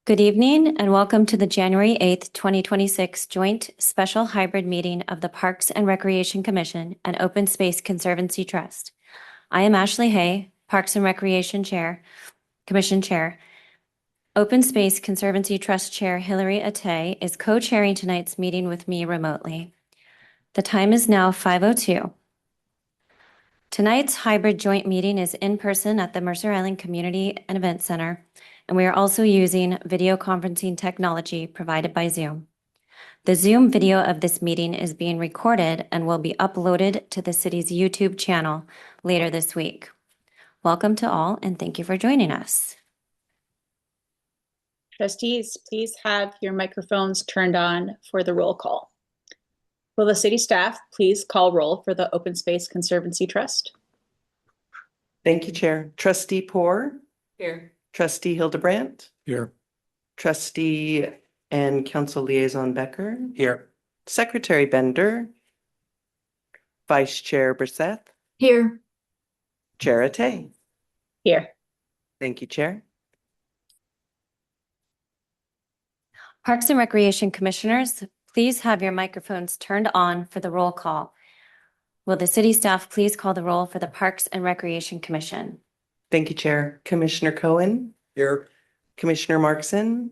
Good evening and welcome to the January 8th, 2026 Joint Special Hybrid Meeting of the Parks and Recreation Commission and Open Space Conservancy Trust. I am Ashley Hay, Parks and Recreation Commission Chair. Open Space Conservancy Trust Chair Hillary Atay is co-chairing tonight's meeting with me remotely. The time is now 5:02. Tonight's hybrid joint meeting is in person at the Mercer Island Community and Event Center, and we are also using video conferencing technology provided by Zoom. The Zoom video of this meeting is being recorded and will be uploaded to the city's YouTube channel later this week. Welcome to all, and thank you for joining us. Trustees, please have your microphones turned on for the roll call. Will the city staff please call roll for the Open Space Conservancy Trust? Thank you, Chair. Trustee Poor. Here. Trustee Hildebrandt. Here. Trustee and Council Liaison Becker. Here. Secretary Bender. Vice Chair Brisseth. Here. Chair Atay. Here. Thank you, Chair. Parks and Recreation Commissioners, please have your microphones turned on for the roll call. Will the city staff please call the roll for the Parks and Recreation Commission? Thank you, Chair. Commissioner Cohen. Here. Commissioner Markson.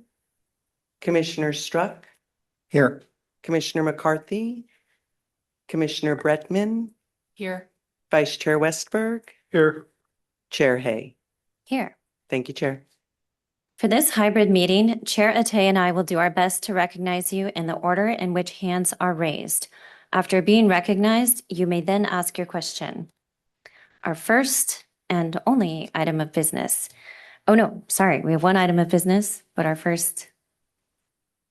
Commissioner Struck. Here. Commissioner McCarthy. Commissioner Bretman. Here. Vice Chair Westberg. Here. Chair Hay. Here. Thank you, Chair. For this hybrid meeting, Chair Atay and I will do our best to recognize you in the order in which hands are raised. After being recognized, you may then ask your question. Our first and only item of business. Oh no, sorry, we have one item of business, but our first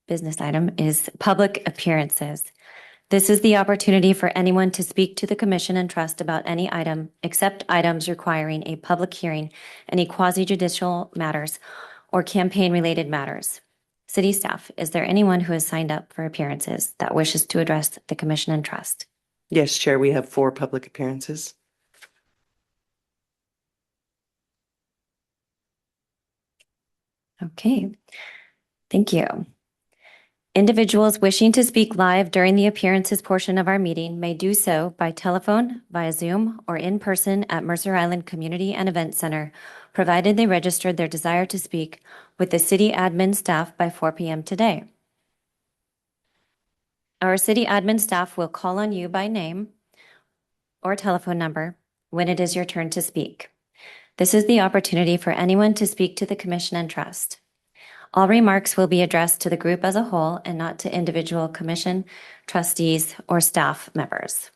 business item is public appearances. This is the opportunity for anyone to speak to the Commission and Trust about any item, except items requiring a public hearing, any quasi-judicial matters, or campaign-related matters. City staff, is there anyone who has signed up for appearances that wishes to address the Commission and Trust? Yes, Chair, we have 4 public appearances. Okay, thank you. Individuals wishing to speak live during the appearances portion of our meeting may do so by telephone, via Zoom, or in person at Mercer Island Community and Event Center, provided they registered their desire to speak with the city admin staff by 4 p.m. today. Our city admin staff will call on you by name or telephone number when it is your turn to speak. This is the opportunity for anyone to speak to the Commission and Trust. All remarks will be addressed to the group as a whole and not to individual commission, trustees, or staff members.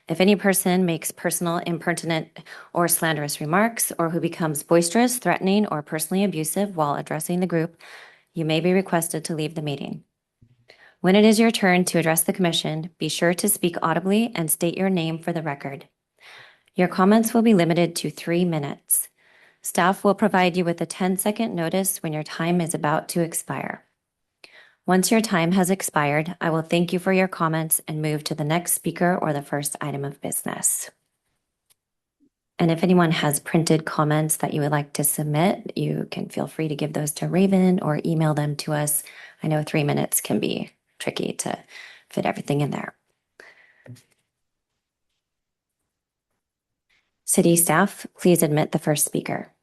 If any person makes personal, impertinent, or slanderous remarks, or who becomes boisterous, threatening, or personally abusive while addressing the group, you may be requested to leave the meeting. When it is your turn to address the commission, be sure to speak audibly and state your name for the record. Your comments will be limited to 3 minutes. Staff will provide you with a 10-second notice when your time is about to expire. Once your time has expired, I will thank you for your comments and move to the next speaker or the first item of business. And if anyone has printed comments that you would like to submit, you can feel free to give those to Raven or email them to us. I know 3 minutes can be tricky to fit everything in there. City staff, please admit the first speaker.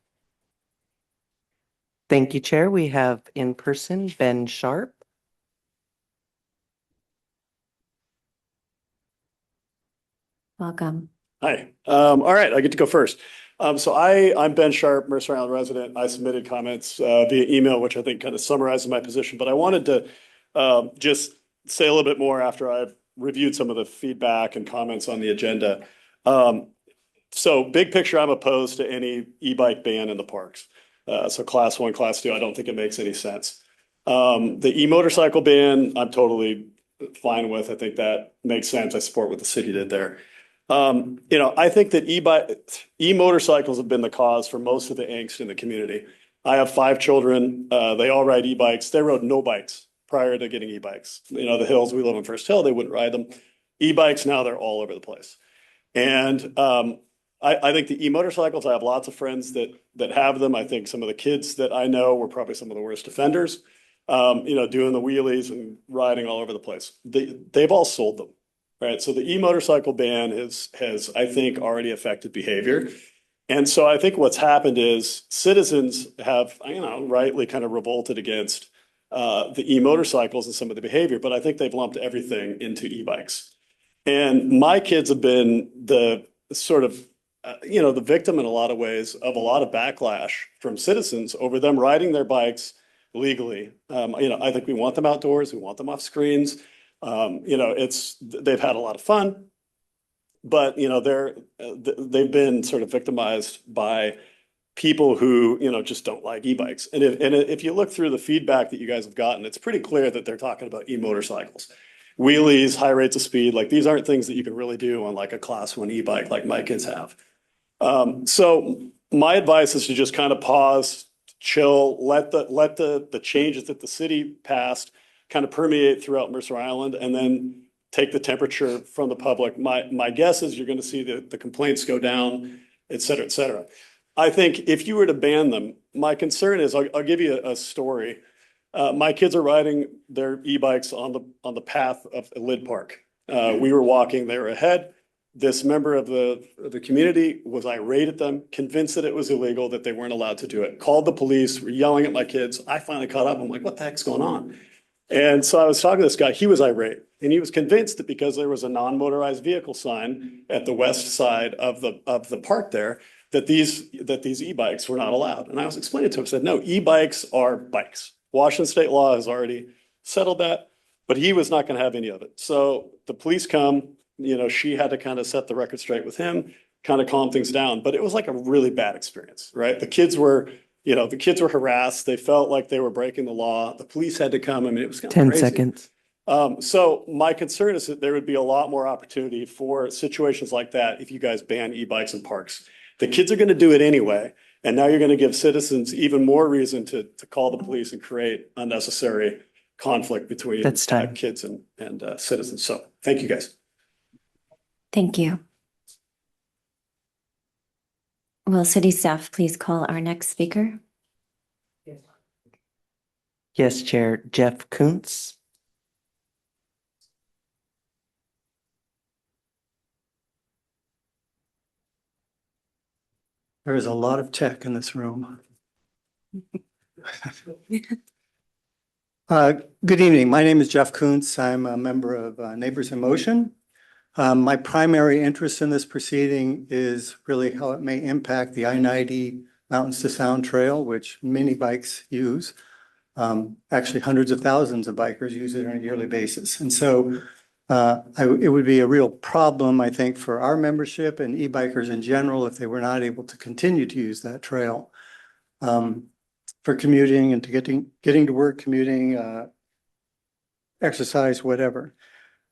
Thank you, Chair. We have in person Ben Sharp. Welcome. Hi. All right, I get to go first. So I'm Ben Sharp, Mercer Island resident. I submitted comments via email, which I think kind of summarizes my position. But I wanted to just say a little bit more after I've reviewed some of the feedback and comments on the agenda. So big picture, I'm opposed to any e-bike ban in the parks. So class 1, class 2, I don't think it makes any sense. The e-motorcycle ban, I'm totally fine with. I think that makes sense. I support what the city did there. I think that e-motorcycles have been the cause for most of the angst in the community. I have 5 children. They all ride e-bikes. They rode no bikes prior to getting e-bikes. The hills we live on First Hill, they wouldn't ride them. E-bikes now, they're all over the place. And I think the e-motorcycles, I have lots of friends that have them. I think some of the kids that I know were probably some of the worst offenders, doing the wheelies and riding all over the place. They've all sold them, right? So the e-motorcycle ban has, I think, already affected behavior. And so I think what's happened is citizens have, rightly kind of revolted against the e-motorcycles and some of the behavior, but I think they've lumped everything into e-bikes. And my kids have been the sort of, the victim in a lot of ways of a lot of backlash from citizens over them riding their bikes legally. I think we want them outdoors. We want them off screens. They've had a lot of fun, but they've been sort of victimized by people who, just don't like e-bikes. And if you look through the feedback that you guys have gotten, it's pretty clear that they're talking about e-motorcycles. Wheelies, high rates of speed, like these aren't things that you can really do on like a class 1 e-bike like my kids have. So my advice is to just kind of pause, chill, let the changes that the city passed kind of permeate throughout Mercer Island, and then take the temperature from the public. My guess is you're going to see the complaints go down, et cetera, et cetera. I think if you were to ban them, my concern is, I'll give you a story. My kids are riding their e-bikes on the path of Lid Park. We were walking, they were ahead. This member of the community was irate at them, convinced that it was illegal, that they weren't allowed to do it. Called the police, were yelling at my kids. I finally caught up. I'm like, what the heck's going on? And so I was talking to this guy, he was irate. And he was convinced that because there was a non-motorized vehicle sign at the west side of the park there, that these e-bikes were not allowed. And I was explaining to him, I said, no, e-bikes are bikes. Washington state law has already settled that, but he was not going to have any of it. So the police come, she had to kind of set the record straight with him, kind of calm things down. But it was like a really bad experience, right? The kids were harassed. They felt like they were breaking the law. The police had to come. I mean, it was kind of 10 crazy. seconds. So my concern is that there would be a lot more opportunity for situations like that if you guys ban e-bikes in parks. The kids are going to do it anyway. And now you're going to give citizens even more reason to call the police and create unnecessary conflict between That's time. kids and citizens. So thank you, guys. Thank you. Will city staff please call our next speaker? Yes, Chair. Jeff Kuntz. There is a lot of tech in this room. Good evening. My name is Jeff Kuntz. I'm a member of Neighbors in Motion. My primary interest in this proceeding is really how it may impact the I-90 Mountains to Sound Trail, which many bikes use. Actually, hundreds of thousands of bikers use it on a yearly basis. And so it would be a real problem, I think, for our membership and e-bikers in general if they were not able to continue to use that trail for commuting and to getting to work, commuting, exercise, whatever.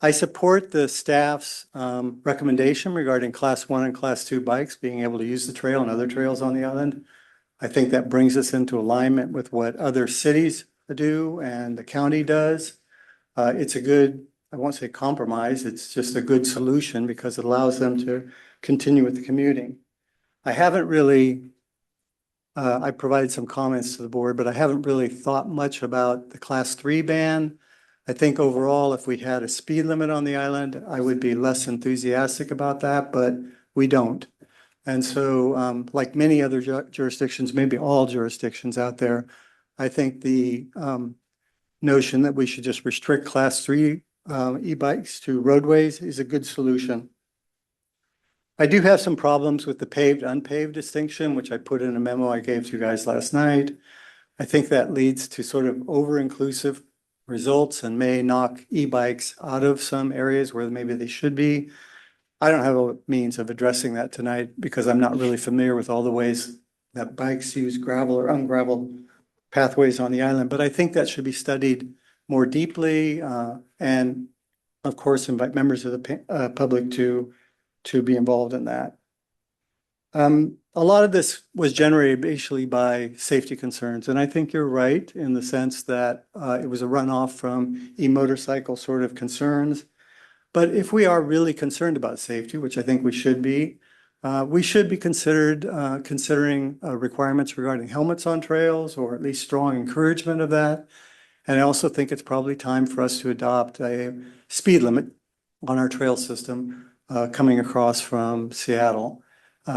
I support the staff's recommendation regarding Class 1 and Class 2 bikes being able to use the trail and other trails on the island. I think that brings us into alignment with what other cities do and the county does. It's a good, I won't say compromise, it's just a good solution because it allows them to continue with the commuting. I haven't really, I provided some comments to the board, but I haven't really thought much about the Class 3 ban. I think overall, if we had a speed limit on the island, I would be less enthusiastic about that, but we don't. And so like many other jurisdictions, maybe all jurisdictions out there, I think the notion that we should just restrict Class 3 e-bikes to roadways is a good solution. I do have some problems with the paved, unpaved distinction, which I put in a memo I gave to you guys last night. I think that leads to sort of over-inclusive results and may knock e-bikes out of some areas where maybe they should be. I don't have a means of addressing that tonight because I'm not really familiar with all the ways that bikes use gravel or ungraveled pathways on the island, but I think that should be studied more deeply and of course invite members of the public to be involved in that. A lot of this was generated basically by safety concerns, and I think you're right in the sense that it was a runoff from e-motorcycle sort of concerns. But if we are really concerned about safety, which I think we should be, We should be considering requirements regarding helmets on trails, or at least strong encouragement of that. And I also think it's probably time for us to adopt a speed limit on our trail system coming across from Seattle.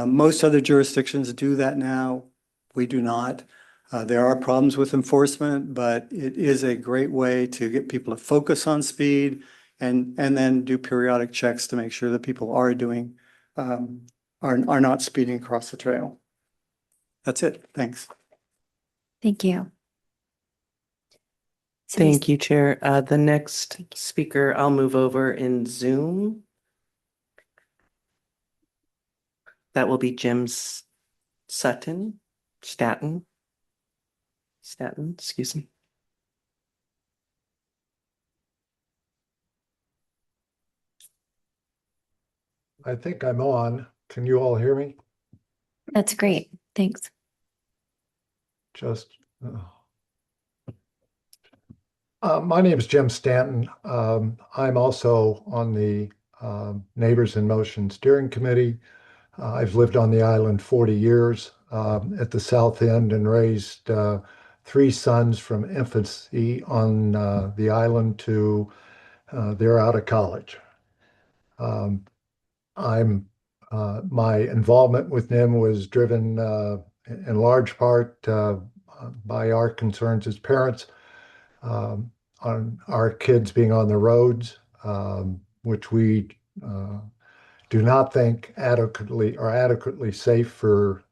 Most other jurisdictions do that now. We do not. There are problems with enforcement, but it is a great way to get people to focus on speed and then do periodic checks to make sure that people are doing are not speeding across the trail. That's it. Thanks. Thank you. Thank you, Chair. The next speaker, I'll move over in Zoom. That will be Jim Staten, excuse me. I think I'm on. Can you all hear me? That's great. Thanks. Just. My name is Jim Stanton. I'm also on the Neighbors in Motion Steering Committee. I've lived on the island 40 years at the south end and raised 3 sons from infancy on the island to they're out of college. My involvement with them was driven in large part by our concerns as parents on our kids being on the roads, which we do not think are adequately safe for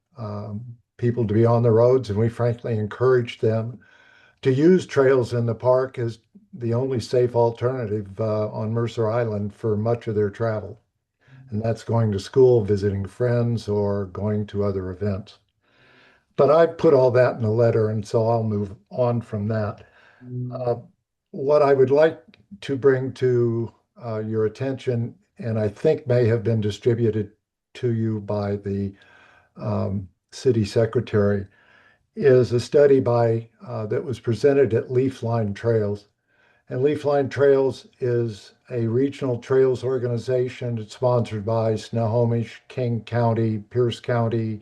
people to be on the roads, and we frankly encourage them to use trails in the park as the only safe alternative on Mercer Island for much of their travel. And that's going to school, visiting friends, or going to other events. But I put all that in a letter, and so I'll move on from that. What I would like to bring to your attention, and I think may have been distributed to you by the city secretary, is a study that was presented at Leafline Trails. And Leafline Trails is a regional trails organization. It's sponsored by Snohomish, King County, Pierce County,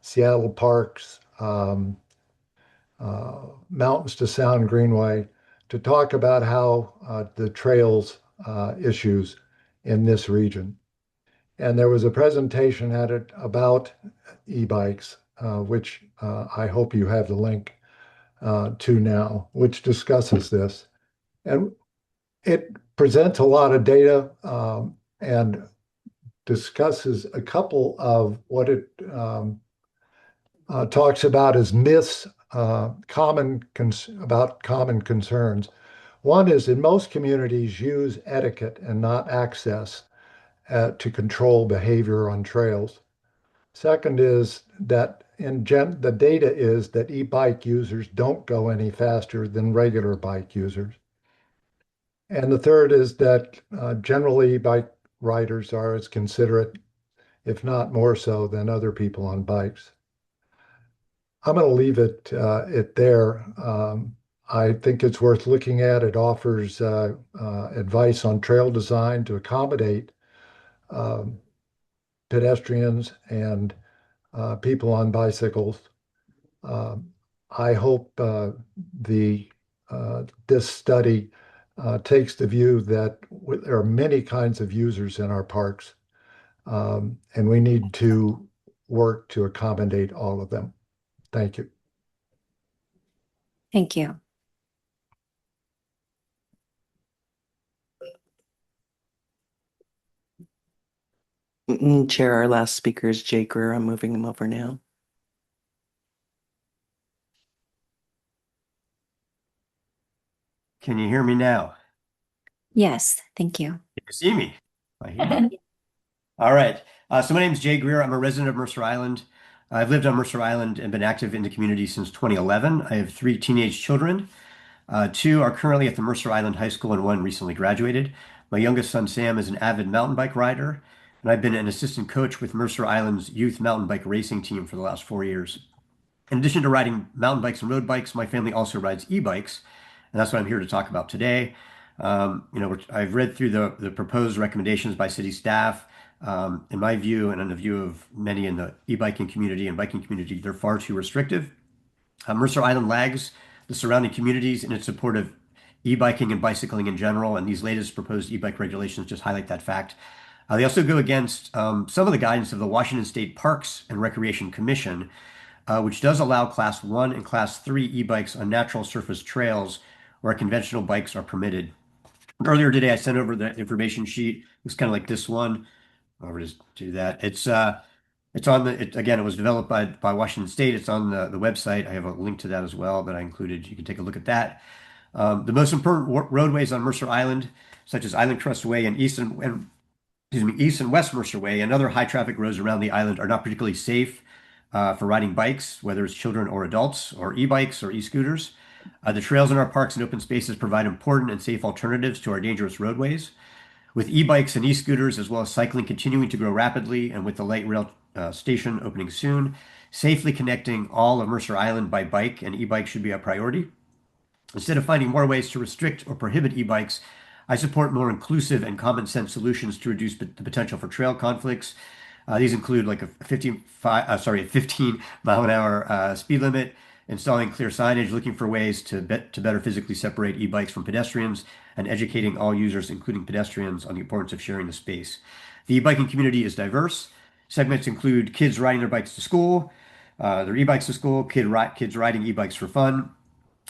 Seattle Parks, Mountains to Sound Greenway, to talk about how the trails issues in this region. And there was a presentation at it about e-bikes, which I hope you have the link to now, which discusses this. And it presents a lot of data and discusses a couple of what it talks about as myths about common concerns. One is that most communities use etiquette and not access to control behavior on trails. Second is that the data is that e-bike users don't go any faster than regular bike users. And the third is that generally bike riders are as considerate, if not more so, than other people on bikes. I'm going to leave it there. I think it's worth looking at. It offers advice on trail design to accommodate pedestrians and people on bicycles. I hope this study takes the view that there are many kinds of users in our parks, and we need to work to accommodate all of them. Thank you. Thank you. Chair, our last speaker is Jay Greer. I'm moving him over now. Can you hear me now? Yes, thank you. Can you see me? I hear you. All right. So my name is Jay Greer. I'm a resident of Mercer Island. I've lived on Mercer Island and been active in the community since 2011. I have 3 teenage children. 2 are currently at the Mercer Island High School and 1 recently graduated. My youngest son, Sam, is an avid mountain bike rider, and I've been an assistant coach with Mercer Island's youth mountain bike racing team for the last 4 years. In addition to riding mountain bikes and road bikes, my family also rides e-bikes, and that's what I'm here to talk about today. I've read through the proposed recommendations by city staff. In my view, and in the view of many in the e-biking community and biking community, they're far too restrictive. Mercer Island lags the surrounding communities in its support of e-biking and bicycling in general, and these latest proposed e-bike regulations just highlight that fact. They also go against some of the guidance of the Washington State Parks and Recreation Commission, which does allow Class 1 and Class 3 e-bikes on natural surface trails where conventional bikes are permitted. Earlier today, I sent over the information sheet. It's kind of like this one. I'll just do that. It's on again, it was developed by Washington State. It's on the website. I have a link to that as well that I included. You can take a look at that. The most important roadways on Mercer Island, such as Island Crest Way and East and West Mercer Way and other high traffic roads around the island, are not particularly safe for riding bikes, whether it's children or adults, or e-bikes or e-scooters. The trails in our parks and open spaces provide important and safe alternatives to our dangerous roadways. With e-bikes and e-scooters, as well as cycling continuing to grow rapidly, and with the light rail station opening soon, safely connecting all of Mercer Island by bike and e-bike should be a priority. Instead of finding more ways to restrict or prohibit e-bikes, I support more inclusive and common sense solutions to reduce the potential for trail conflicts. These include like a 15 mile an hour speed limit, installing clear signage, looking for ways to better physically separate e-bikes from pedestrians, and educating all users, including pedestrians, on the importance of sharing the space. The e-biking community is diverse. Segments include kids riding their bikes to school, their e-bikes to school, kids riding e-bikes for fun,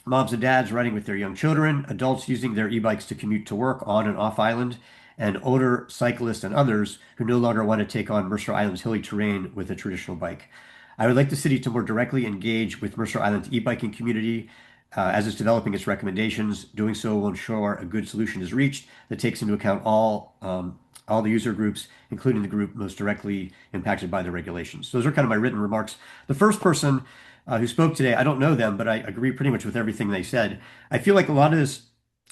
moms and dads riding with their young children, adults using their e-bikes to commute to work on and off island, and older cyclists and others who no longer want to take on Mercer Island's hilly terrain with a traditional bike. I would like the city to more directly engage with Mercer Island's e-biking community as it's developing its recommendations. Doing so will ensure a good solution is reached that takes into account all the user groups, including the group most directly impacted by the regulations. So those are kind of my written remarks. The first person who spoke today, I don't know them, but I agree pretty much with everything they said. I feel like a lot of this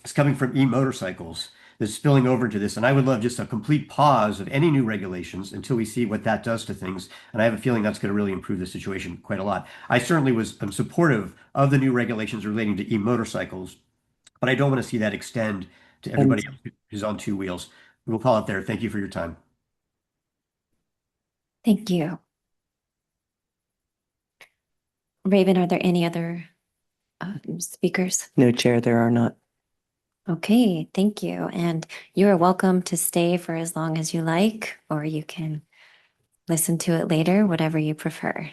is coming from e-motorcycles that's spilling over into this, and I would love just a complete pause of any new regulations until we see what that does to things. And I have a feeling that's going to really improve the situation quite a lot. I certainly am supportive of the new regulations relating to e-motorcycles, but I don't want to see that extend to everybody else who's on two wheels. We'll call it there. Thank you for your time. Thank you. Raven, are there any other speakers? No, Chair, there are not. Okay, thank you. And you are welcome to stay for as long as you like, or you can listen to it later, whatever you prefer.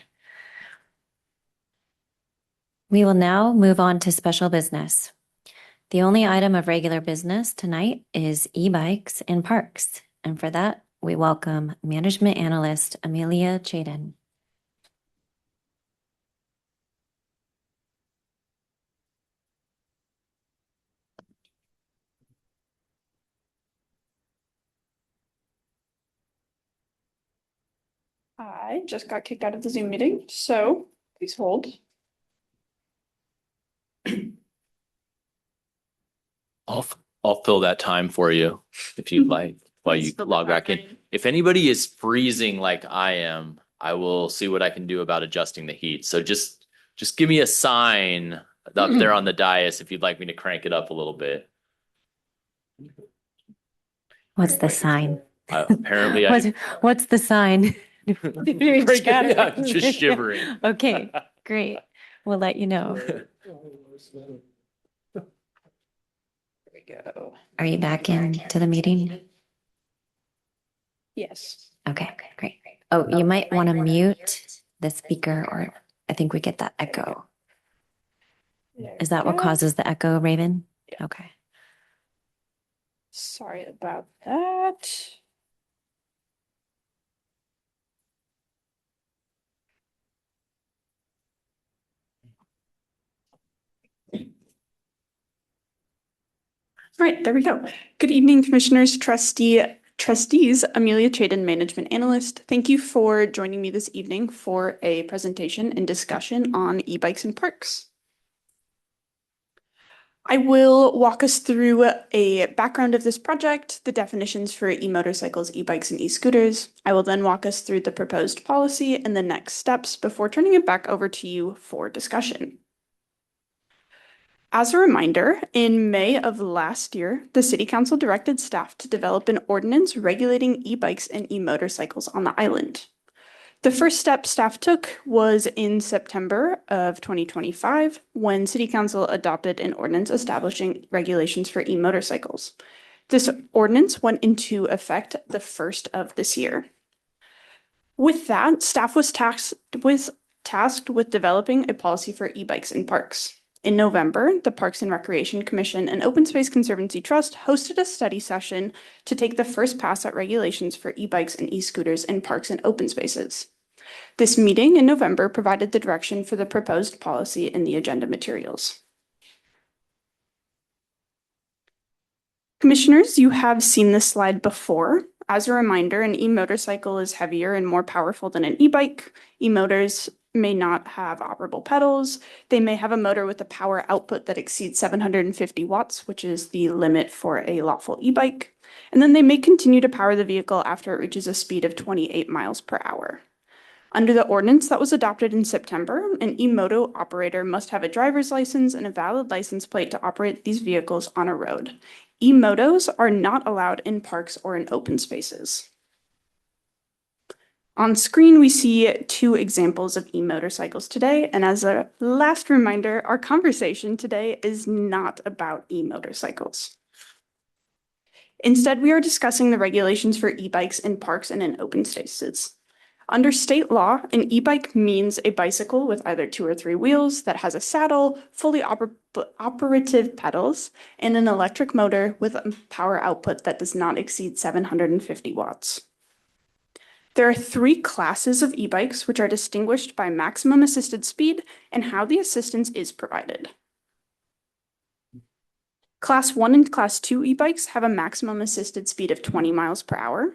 We will now move on to special business. The only item of regular business tonight is e-bikes in parks. And for that, we welcome Management Analyst Amelia Chaden. I just got kicked out of the Zoom meeting, so please hold. I'll fill that time for you if you'd like while you log back in. If anybody is freezing like I am, I will see what I can do about adjusting the heat. So just give me a sign up there on the dais if you'd like me to crank it up a little bit. What's the sign? Apparently, What's the sign? Yeah, just shivering. Okay, great. We'll let you know. There we go. Are you back into the meeting? Yes. Okay, great. Oh, you might want to mute the speaker, or I think we get that echo. Is that what causes the echo, Raven? Yeah. Okay. Sorry about that. All right, there we go. Good evening, Commissioners, Trustees, Amelia Chaden, Management Analyst. Thank you for joining me this evening for a presentation and discussion on e-bikes in parks. I will walk us through a background of this project, the definitions for e-motorcycles, e-bikes, and e-scooters. I will then walk us through the proposed policy and the next steps before turning it back over to you for discussion. As a reminder, in May of last year, the City Council directed staff to develop an ordinance regulating e-bikes and e-motorcycles on the island. The first step staff took was in September of 2025, when City Council adopted an ordinance establishing regulations for e-motorcycles. This ordinance went into effect the first of this year. With that, staff was tasked with developing a policy for e-bikes in parks. In November, the Parks and Recreation Commission and Open Space Conservancy Trust hosted a study session to take the first pass at regulations for e-bikes and e-scooters in parks and open spaces. This meeting in November provided the direction for the proposed policy in the agenda materials. Commissioners, you have seen this slide before. As a reminder, an e-motorcycle is heavier and more powerful than an e-bike. E-motors may not have operable pedals. They may have a motor with a power output that exceeds 750 watts, which is the limit for a lawful e-bike. And then they may continue to power the vehicle after it reaches a speed of 28 miles per hour. Under the ordinance that was adopted in September, an e-moto operator must have a driver's license and a valid license plate to operate these vehicles on a road. E-motos are not allowed in parks or in open spaces. On screen, we see two examples of e-motorcycles today, and as a last reminder, our conversation today is not about e-motorcycles. Instead, we are discussing the regulations for e-bikes in parks and in open spaces. Under state law, an e-bike means a bicycle with either 2 or 3 wheels that has a saddle, fully operative pedals, and an electric motor with a power output that does not exceed 750 watts. There are 3 classes of e-bikes which are distinguished by maximum assisted speed and how the assistance is provided. Class 1 and Class 2 e-bikes have a maximum assisted speed of 20 miles per hour.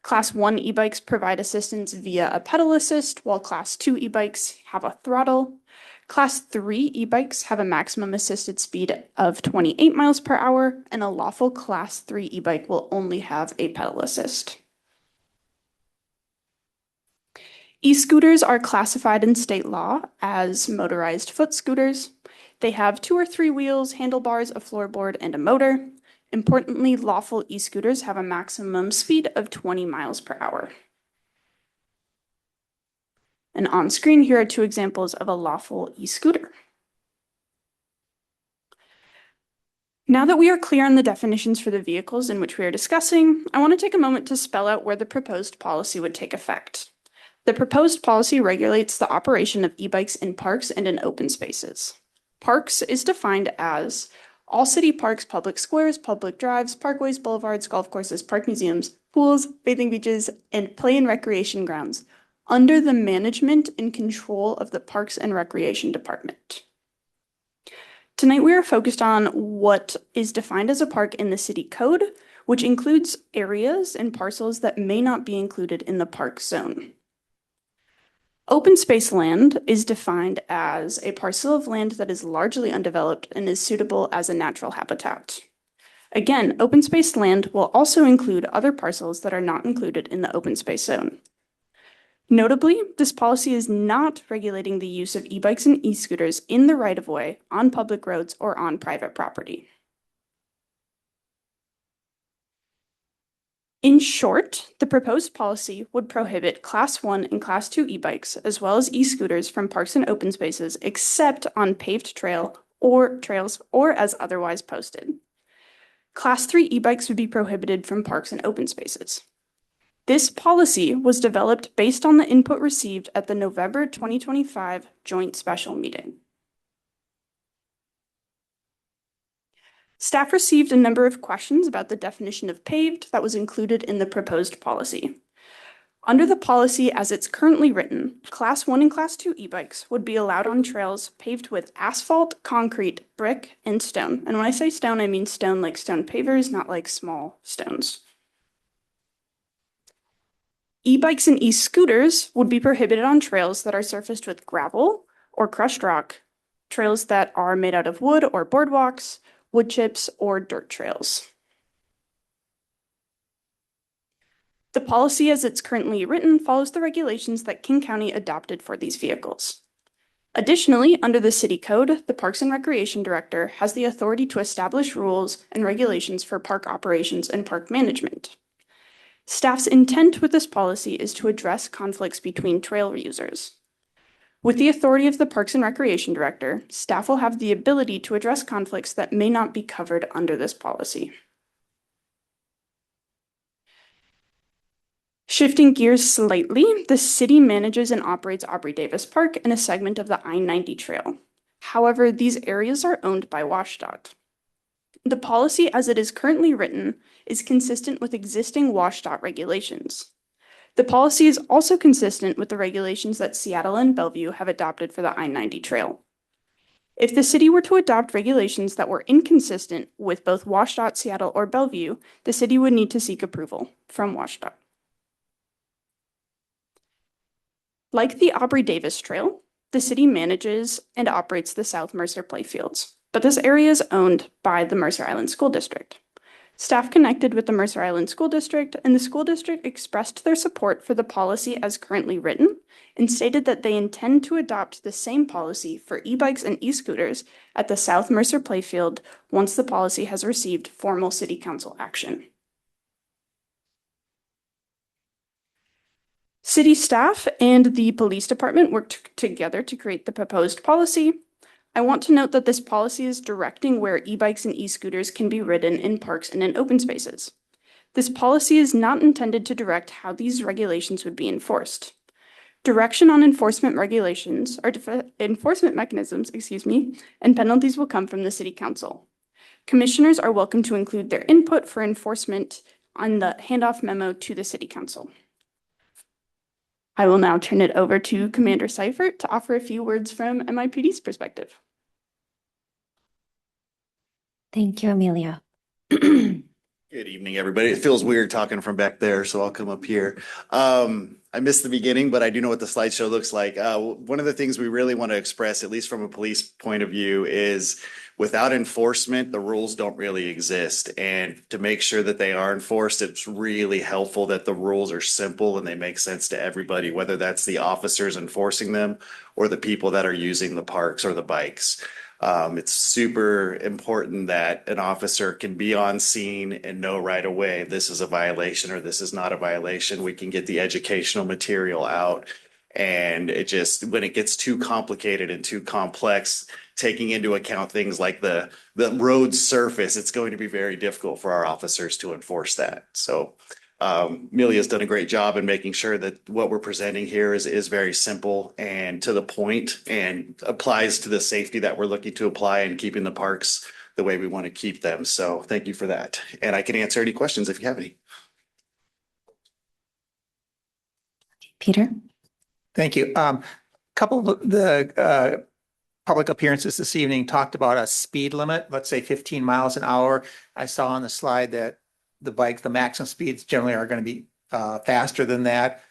Class 1 e-bikes provide assistance via a pedal assist, while Class 2 e-bikes have a throttle. Class 3 e-bikes have a maximum assisted speed of 28 miles per hour, and a lawful Class 3 e-bike will only have a pedal assist. E-scooters are classified in state law as motorized foot scooters. They have 2 or 3 wheels, handlebars, a floorboard, and a motor. Importantly, lawful e-scooters have a maximum speed of 20 miles per hour. And on screen, here are 2 examples of a lawful e-scooter. Now that we are clear on the definitions for the vehicles in which we are discussing, I want to take a moment to spell out where the proposed policy would take effect. The proposed policy regulates the operation of e-bikes in parks and in open spaces. Parks is defined as all city parks, public squares, public drives, parkways, boulevards, golf courses, park museums, pools, bathing beaches, and play and recreation grounds under the management and control of the Parks and Recreation Department. Tonight, we are focused on what is defined as a park in the city code, which includes areas and parcels that may not be included in the park zone. Open space land is defined as a parcel of land that is largely undeveloped and is suitable as a natural habitat. Again, open space land will also include other parcels that are not included in the open space zone. Notably, this policy is not regulating the use of e-bikes and e-scooters in the right-of-way, on public roads, or on private property. In short, the proposed policy would prohibit Class 1 and Class 2 e-bikes, as well as e-scooters from parks and open spaces, except on paved trails or as otherwise posted. Class 3 e-bikes would be prohibited from parks and open spaces. This policy was developed based on the input received at the November 2025 joint special meeting. Staff received a number of questions about the definition of paved that was included in the proposed policy. Under the policy as it's currently written, Class 1 and Class 2 e-bikes would be allowed on trails paved with asphalt, concrete, brick, and stone. And when I say stone, I mean stone like stone pavers, not like small stones. E-bikes and e-scooters would be prohibited on trails that are surfaced with gravel or crushed rock, trails that are made out of wood or boardwalks, wood chips, or dirt trails. The policy as it's currently written follows the regulations that King County adopted for these vehicles. Additionally, under the City Code, the Parks and Recreation Director has the authority to establish rules and regulations for park operations and park management. Staff's intent with this policy is to address conflicts between trail users. With the authority of the Parks and Recreation Director, staff will have the ability to address conflicts that may not be covered under this policy. Shifting gears slightly, the city manages and operates Aubrey Davis Park and a segment of the I-90 trail. However, these areas are owned by WashDOT. The policy as it is currently written is consistent with existing WashDOT regulations. The policy is also consistent with the regulations that Seattle and Bellevue have adopted for the I-90 trail. If the city were to adopt regulations that were inconsistent with both WashDOT, Seattle, or Bellevue, the city would need to seek approval from WashDOT. Like the Aubrey Davis Trail, the city manages and operates the South Mercer playfields, but this area is owned by the Mercer Island School District. Staff connected with the Mercer Island School District, and the school district expressed their support for the policy as currently written and stated that they intend to adopt the same policy for e-bikes and e-scooters at the South Mercer playfield once the policy has received formal city council action. City staff and the police department worked together to create the proposed policy. I want to note that this policy is directing where e-bikes and e-scooters can be ridden in parks and in open spaces. This policy is not intended to direct how these regulations would be enforced. Direction on enforcement regulations or enforcement mechanisms, and penalties will come from the City Council. Commissioners are welcome to include their input for enforcement on the handoff memo to the City Council. I will now turn it over to Commander Seifert to offer a few words from MIPD's perspective. Thank you, Amelia. Good evening, everybody. It feels weird talking from back there, so I'll come up here. I missed the beginning, but I do know what the slideshow looks like. One of the things we really want to express, at least from a police point of view, is without enforcement, the rules don't really exist. And to make sure that they are enforced, it's really helpful that the rules are simple and they make sense to everybody, whether that's the officers enforcing them or the people that are using the parks or the bikes. It's super important that an officer can be on scene and know right away, this is a violation or this is not a violation. We can get the educational material out. And it just, when it gets too complicated and too complex, taking into account things like the road surface, it's going to be very difficult for our officers to enforce that. So Amelia's done a great job in making sure that what we're presenting here is very simple and to the point and applies to the safety that we're looking to apply and keeping the parks the way we want to keep them. So thank you for that. And I can answer any questions if you have any. Peter? Thank you. Couple of the public appearances this evening talked about a speed limit, let's say 15 miles an hour. I saw on the slide that the maximum speeds generally are going to be faster than that.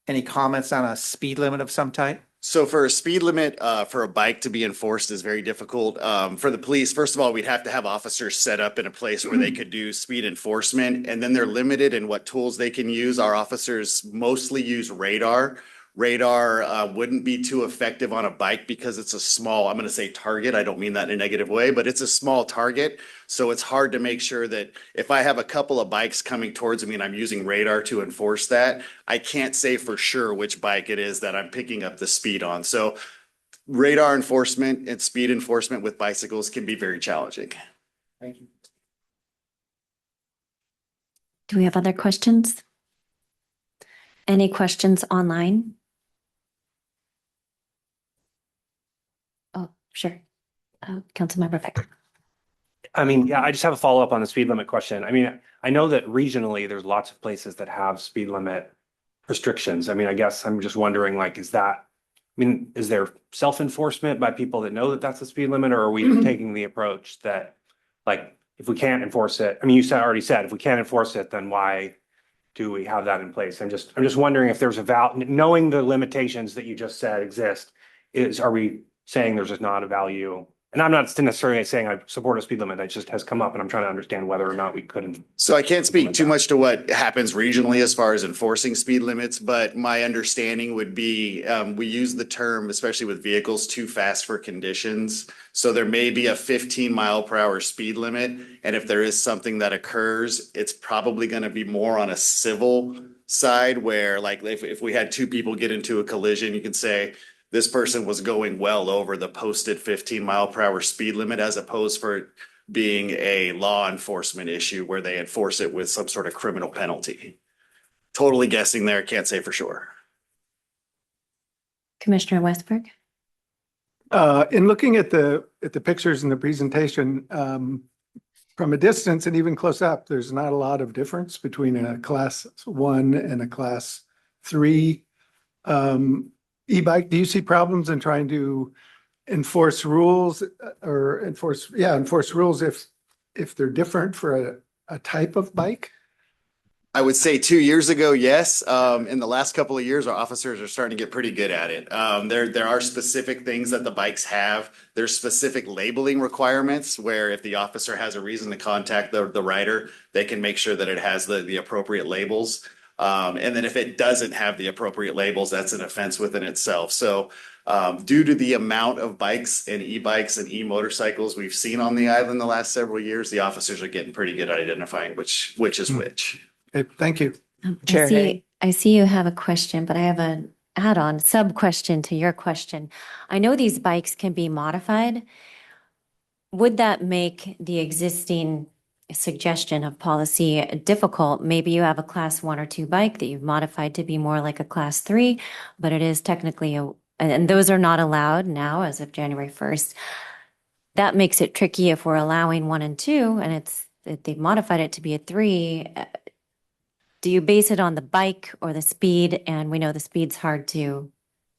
Any comments on a speed limit of some type? So for a speed limit for a bike to be enforced is very difficult. For the police, first of all, we'd have to have officers set up in a place where they could do speed enforcement, and then they're limited in what tools they can use. Our officers mostly use radar. Radar wouldn't be too effective on a bike because it's a small, I'm going to say target. I don't mean that in a negative way, but it's a small target. So it's hard to make sure that if I have a couple of bikes coming towards me and I'm using radar to enforce that, I can't say for sure which bike it is that I'm picking up the speed on. So radar enforcement and speed enforcement with bicycles can be very challenging. Thank you. Do we have other questions? Any questions online? Oh, sure. Councilmember Fick. I mean, yeah, I just have a follow-up on the speed limit question. I mean, I know that regionally there's lots of places that have speed limit restrictions. I mean, I guess I'm just wondering, like, is there self-enforcement by people that know that that's the speed limit, or are we taking the approach that, like, if we can't enforce it, I mean, you already said, if we can't enforce it, then why do we have that in place? I'm just wondering if there's knowing the limitations that you just said exist, are we saying there's just not a value And I'm not necessarily saying I support a speed limit. That just has come up and I'm trying to understand whether or not we couldn't. So I can't speak too much to what happens regionally as far as enforcing speed limits, but my understanding would be, we use the term, especially with vehicles, too fast for conditions. So there may be a 15 mph speed limit, and if there is something that occurs, it's probably going to be more on a civil side where, like, if we had two people get into a collision, you could say this person was going well over the posted 15 mph speed limit, as opposed for being a law enforcement issue where they enforce it with some sort of criminal penalty. Totally guessing there, can't say for sure. Commissioner Westberg? In looking at the pictures in the presentation, from a distance and even close up, there's not a lot of difference between a class 1 and a class 3 e-bike. Do you see problems in trying to enforce rules enforce rules if they're different for a type of bike? I would say 2 years ago, yes. In the last couple of years, our officers are starting to get pretty good at it. There are specific things that the bikes have. There's specific labeling requirements where if the officer has a reason to contact the rider, they can make sure that it has the appropriate labels. And then if it doesn't have the appropriate labels, that's an offense within itself. So due to the amount of bikes and e-bikes and e-motorcycles we've seen on the island the last several years, the officers are getting pretty good at identifying which is which. Okay, thank you. I see you have a question, but I have an add-on sub-question to your question. I know these bikes can be modified. Would that make the existing suggestion of policy difficult? Maybe you have a class 1 or 2 bike that you've modified to be more like a class 3, but it is technically and those are not allowed now as of January 1st. That makes it tricky if we're allowing 1 and 2 and they've modified it to be a 3. Do you base it on the bike or the speed? And we know the speed's hard to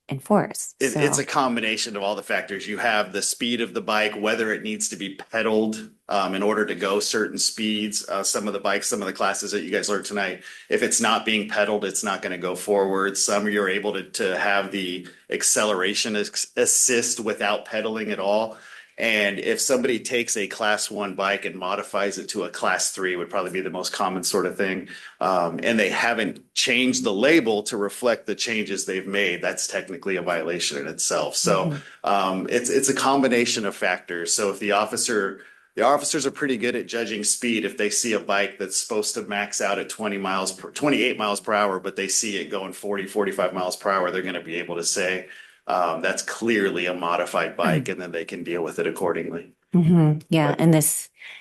enforce. It's a combination of all the factors. You have the speed of the bike, whether it needs to be pedaled in order to go certain speeds. Some of the bikes, some of the classes that you guys learned tonight, if it's not being pedaled, it's not going to go forward. Some you're able to have the acceleration assist without pedaling at all. And if somebody takes a class 1 bike and modifies it to a class 3, would probably be the most common sort of thing. And they haven't changed the label to reflect the changes they've made, that's technically a violation in itself. So it's a combination of factors. So if the officers are pretty good at judging speed. If they see a bike that's supposed to max out at 28 miles per hour, but they see it going 40, 45 miles per hour, they're going to be able to say, that's clearly a modified bike, and then they can deal with it accordingly. Yeah, and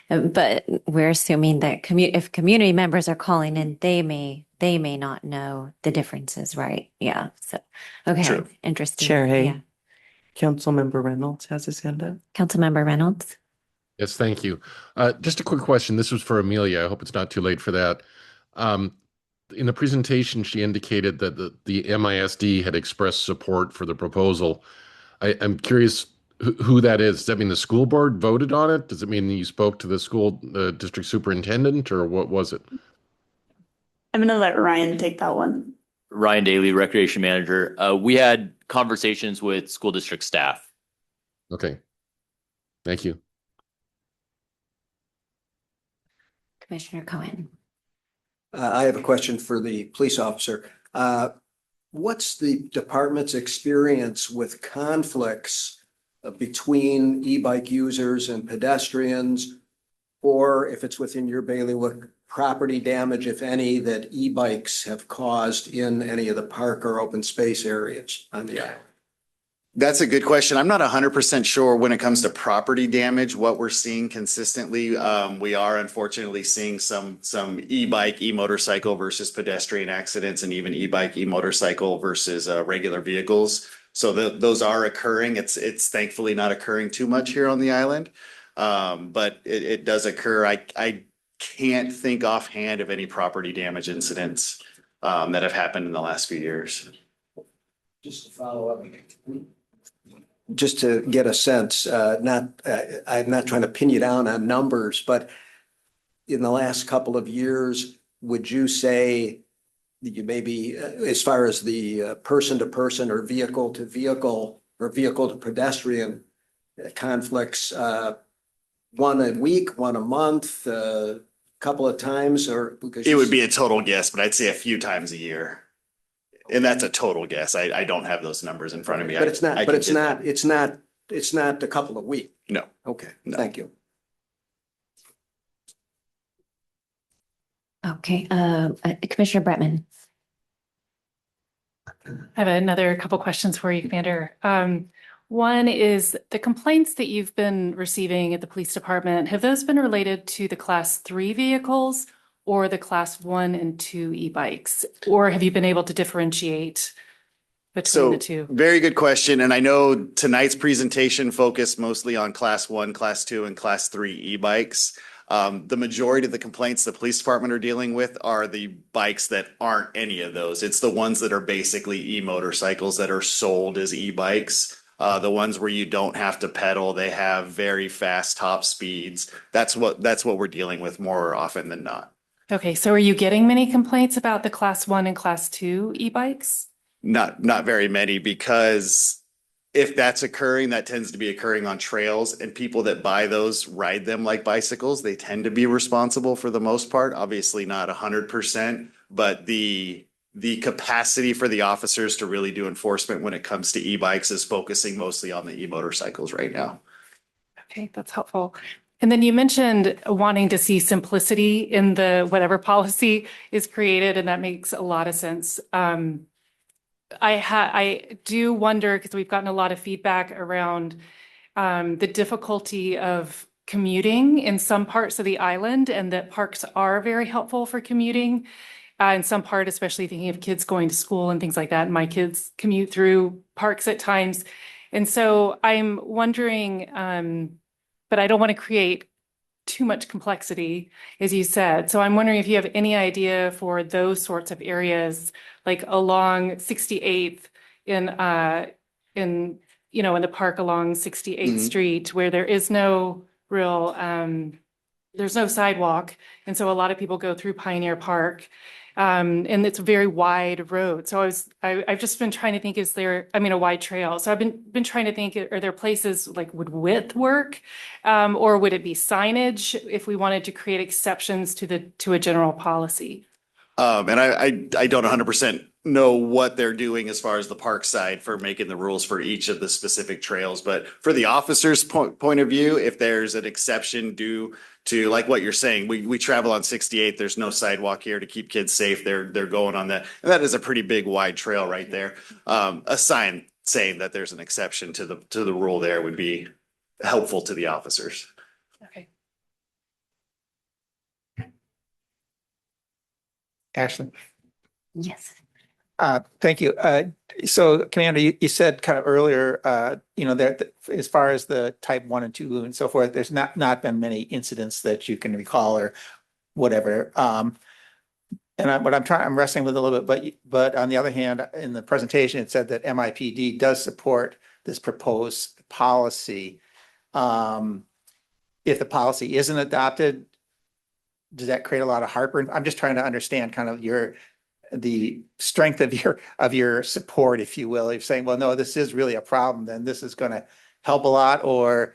but we're assuming that if community members are calling in, they may not know the differences, right? Yeah. So, okay, True. interesting. Chair Hay, Yeah. Councilmember Reynolds has his hand up. Councilmember Reynolds. Yes, thank you. Just a quick question. This was for Amelia. I hope it's not too late for that. In the presentation, she indicated that the MISD had expressed support for the proposal. I'm curious who that is. Does that mean the school board voted on it? Does it mean you spoke to the school district superintendent, or what was it? I'm going to let Ryan take that one. Ryan Daly, Recreation Manager. We had conversations with school district staff. Okay. Thank you. Commissioner Cohen. I have a question for the police officer. What's the department's experience with conflicts between e-bike users and pedestrians? Or if it's within your bailiwick, property damage, if any, that e-bikes have caused in any of the park or open space areas on the island? That's a good question. I'm not 100% sure when it comes to property damage, what we're seeing consistently. We are unfortunately seeing some e-bike, e-motorcycle versus pedestrian accidents, and even e-bike, e-motorcycle versus regular vehicles. So those are occurring. It's thankfully not occurring too much here on the island, but it does occur. I can't think offhand of any property damage incidents that have happened in the last few years. Just to follow up, just to get a sense, I'm not trying to pin you down on numbers, but in the last couple of years, would you say that you maybe, as far as the person to person or vehicle to vehicle or vehicle to pedestrian, conflicts, one a week, one a month, couple of times, or? Because It would be a total guess, but I'd say a few times a year. And that's a total guess. I don't have those numbers in front of me. But it's not, I but can it's get not, them. it's not a couple of weeks. No. Okay, No. thank you. Okay, Commissioner Bretman. I have another couple questions for you, Commander. One is the complaints that you've been receiving at the police department, have those been related to the class 3 vehicles or the class 1 and 2 e-bikes? Or have you been able to differentiate between the two? Very good question. And I know tonight's presentation focused mostly on class 1, class 2, and class 3 e-bikes. The majority of the complaints the police department are dealing with are the bikes that aren't any of those. It's the ones that are basically e-motorcycles that are sold as e-bikes. The ones where you don't have to pedal, they have very fast top speeds. That's what we're dealing with more often than not. Okay, so are you getting many complaints about the class 1 and class 2 e-bikes? Not very many, because if that's occurring, that tends to be occurring on trails, and people that buy those ride them like bicycles. They tend to be responsible for the most part, obviously not 100%, but the capacity for the officers to really do enforcement when it comes to e-bikes is focusing mostly on the e-motorcycles right now. Okay, that's helpful. And then you mentioned wanting to see simplicity in the whatever policy is created, and that makes a lot of sense. I do wonder, because we've gotten a lot of feedback around the difficulty of commuting in some parts of the island, and that parks are very helpful for commuting. In some part, especially thinking of kids going to school and things like that. My kids commute through parks at times. And so I'm wondering, but I don't want to create too much complexity, as you said. So I'm wondering if you have any idea for those sorts of areas, like along 68th in the park along 68th Street, where there is no real, there's no sidewalk. And so a lot of people go through Pioneer Park. And it's a very wide road. So I've just been trying to think, a wide trail. So I've been trying to think, are there places like would width work? Or would it be signage if we wanted to create exceptions to a general policy? And I don't 100% know what they're doing as far as the park side for making the rules for each of the specific trails. But for the officer's point of view, if there's an exception due to, like what you're saying, we travel on 68, there's no sidewalk here to keep kids safe. They're going on that. And that is a pretty big wide trail right there. A sign saying that there's an exception to the rule there would be helpful to the officers. Okay. Ashley. Yes. Thank you. So Commander, you said kind of earlier, that as far as the type 1 and 2 and so forth, there's not been many incidents that you can recall or whatever. And I'm wrestling with a little bit, but on the other hand, in the presentation, it said that MIPD does support this proposed policy. If the policy isn't adopted, does that create a lot of heartburn? I'm just trying to understand kind of the strength of your support, if you will. If saying, well, no, this is really a problem, then this is going to help a lot, or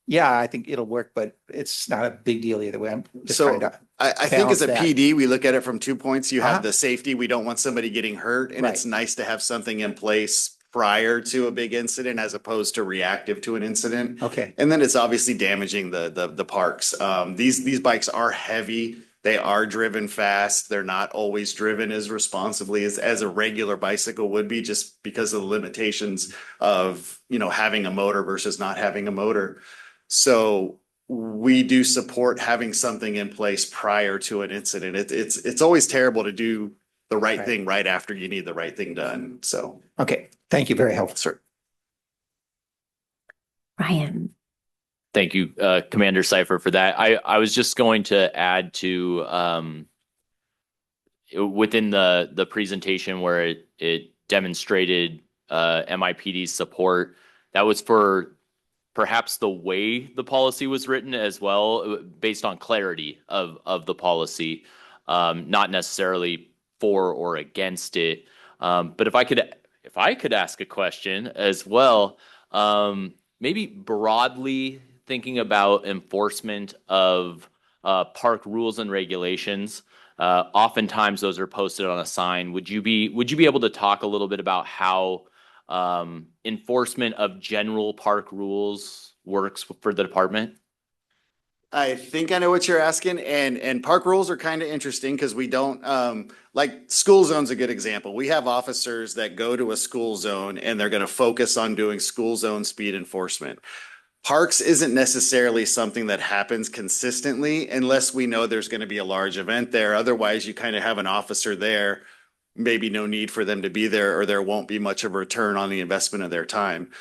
yeah, I think it'll work, but it's not a big deal either way. I'm just trying to I think as a balance that. PD, we look at it from 2 points. You have the safety. We don't want somebody getting hurt, and it's Right. nice to have something in place prior to a big incident as opposed to reactive to an incident. Okay. And then it's obviously damaging the parks. These bikes are heavy. They are driven fast. They're not always driven as responsibly as a regular bicycle would be, just because of the limitations of, having a motor versus not having a motor. So we do support having something in place prior to an incident. It's always terrible to do the right thing right after you need the right thing done. So. Okay. Thank you. Very helpful. Sir. Ryan. Thank you, Commander Cipher, for that. I was just going to add to within the presentation where it demonstrated MIPD's support. That was for perhaps the way the policy was written as well, based on clarity of the policy, not necessarily for or against it. But if I could ask a question as well. maybe broadly thinking about enforcement of park rules and regulations. Oftentimes those are posted on a sign. Would you be able to talk a little bit about how enforcement of general park rules works for the department? I think I know what you're asking, and park rules are kind of interesting because we don't, like school zone's a good example. We have officers that go to a school zone and they're going to focus on doing school zone speed enforcement. Parks isn't necessarily something that happens consistently unless we know there's going to be a large event there. Otherwise, you kind of have an officer there, maybe no need for them to be there, or there won't be much of a return on the investment of their time.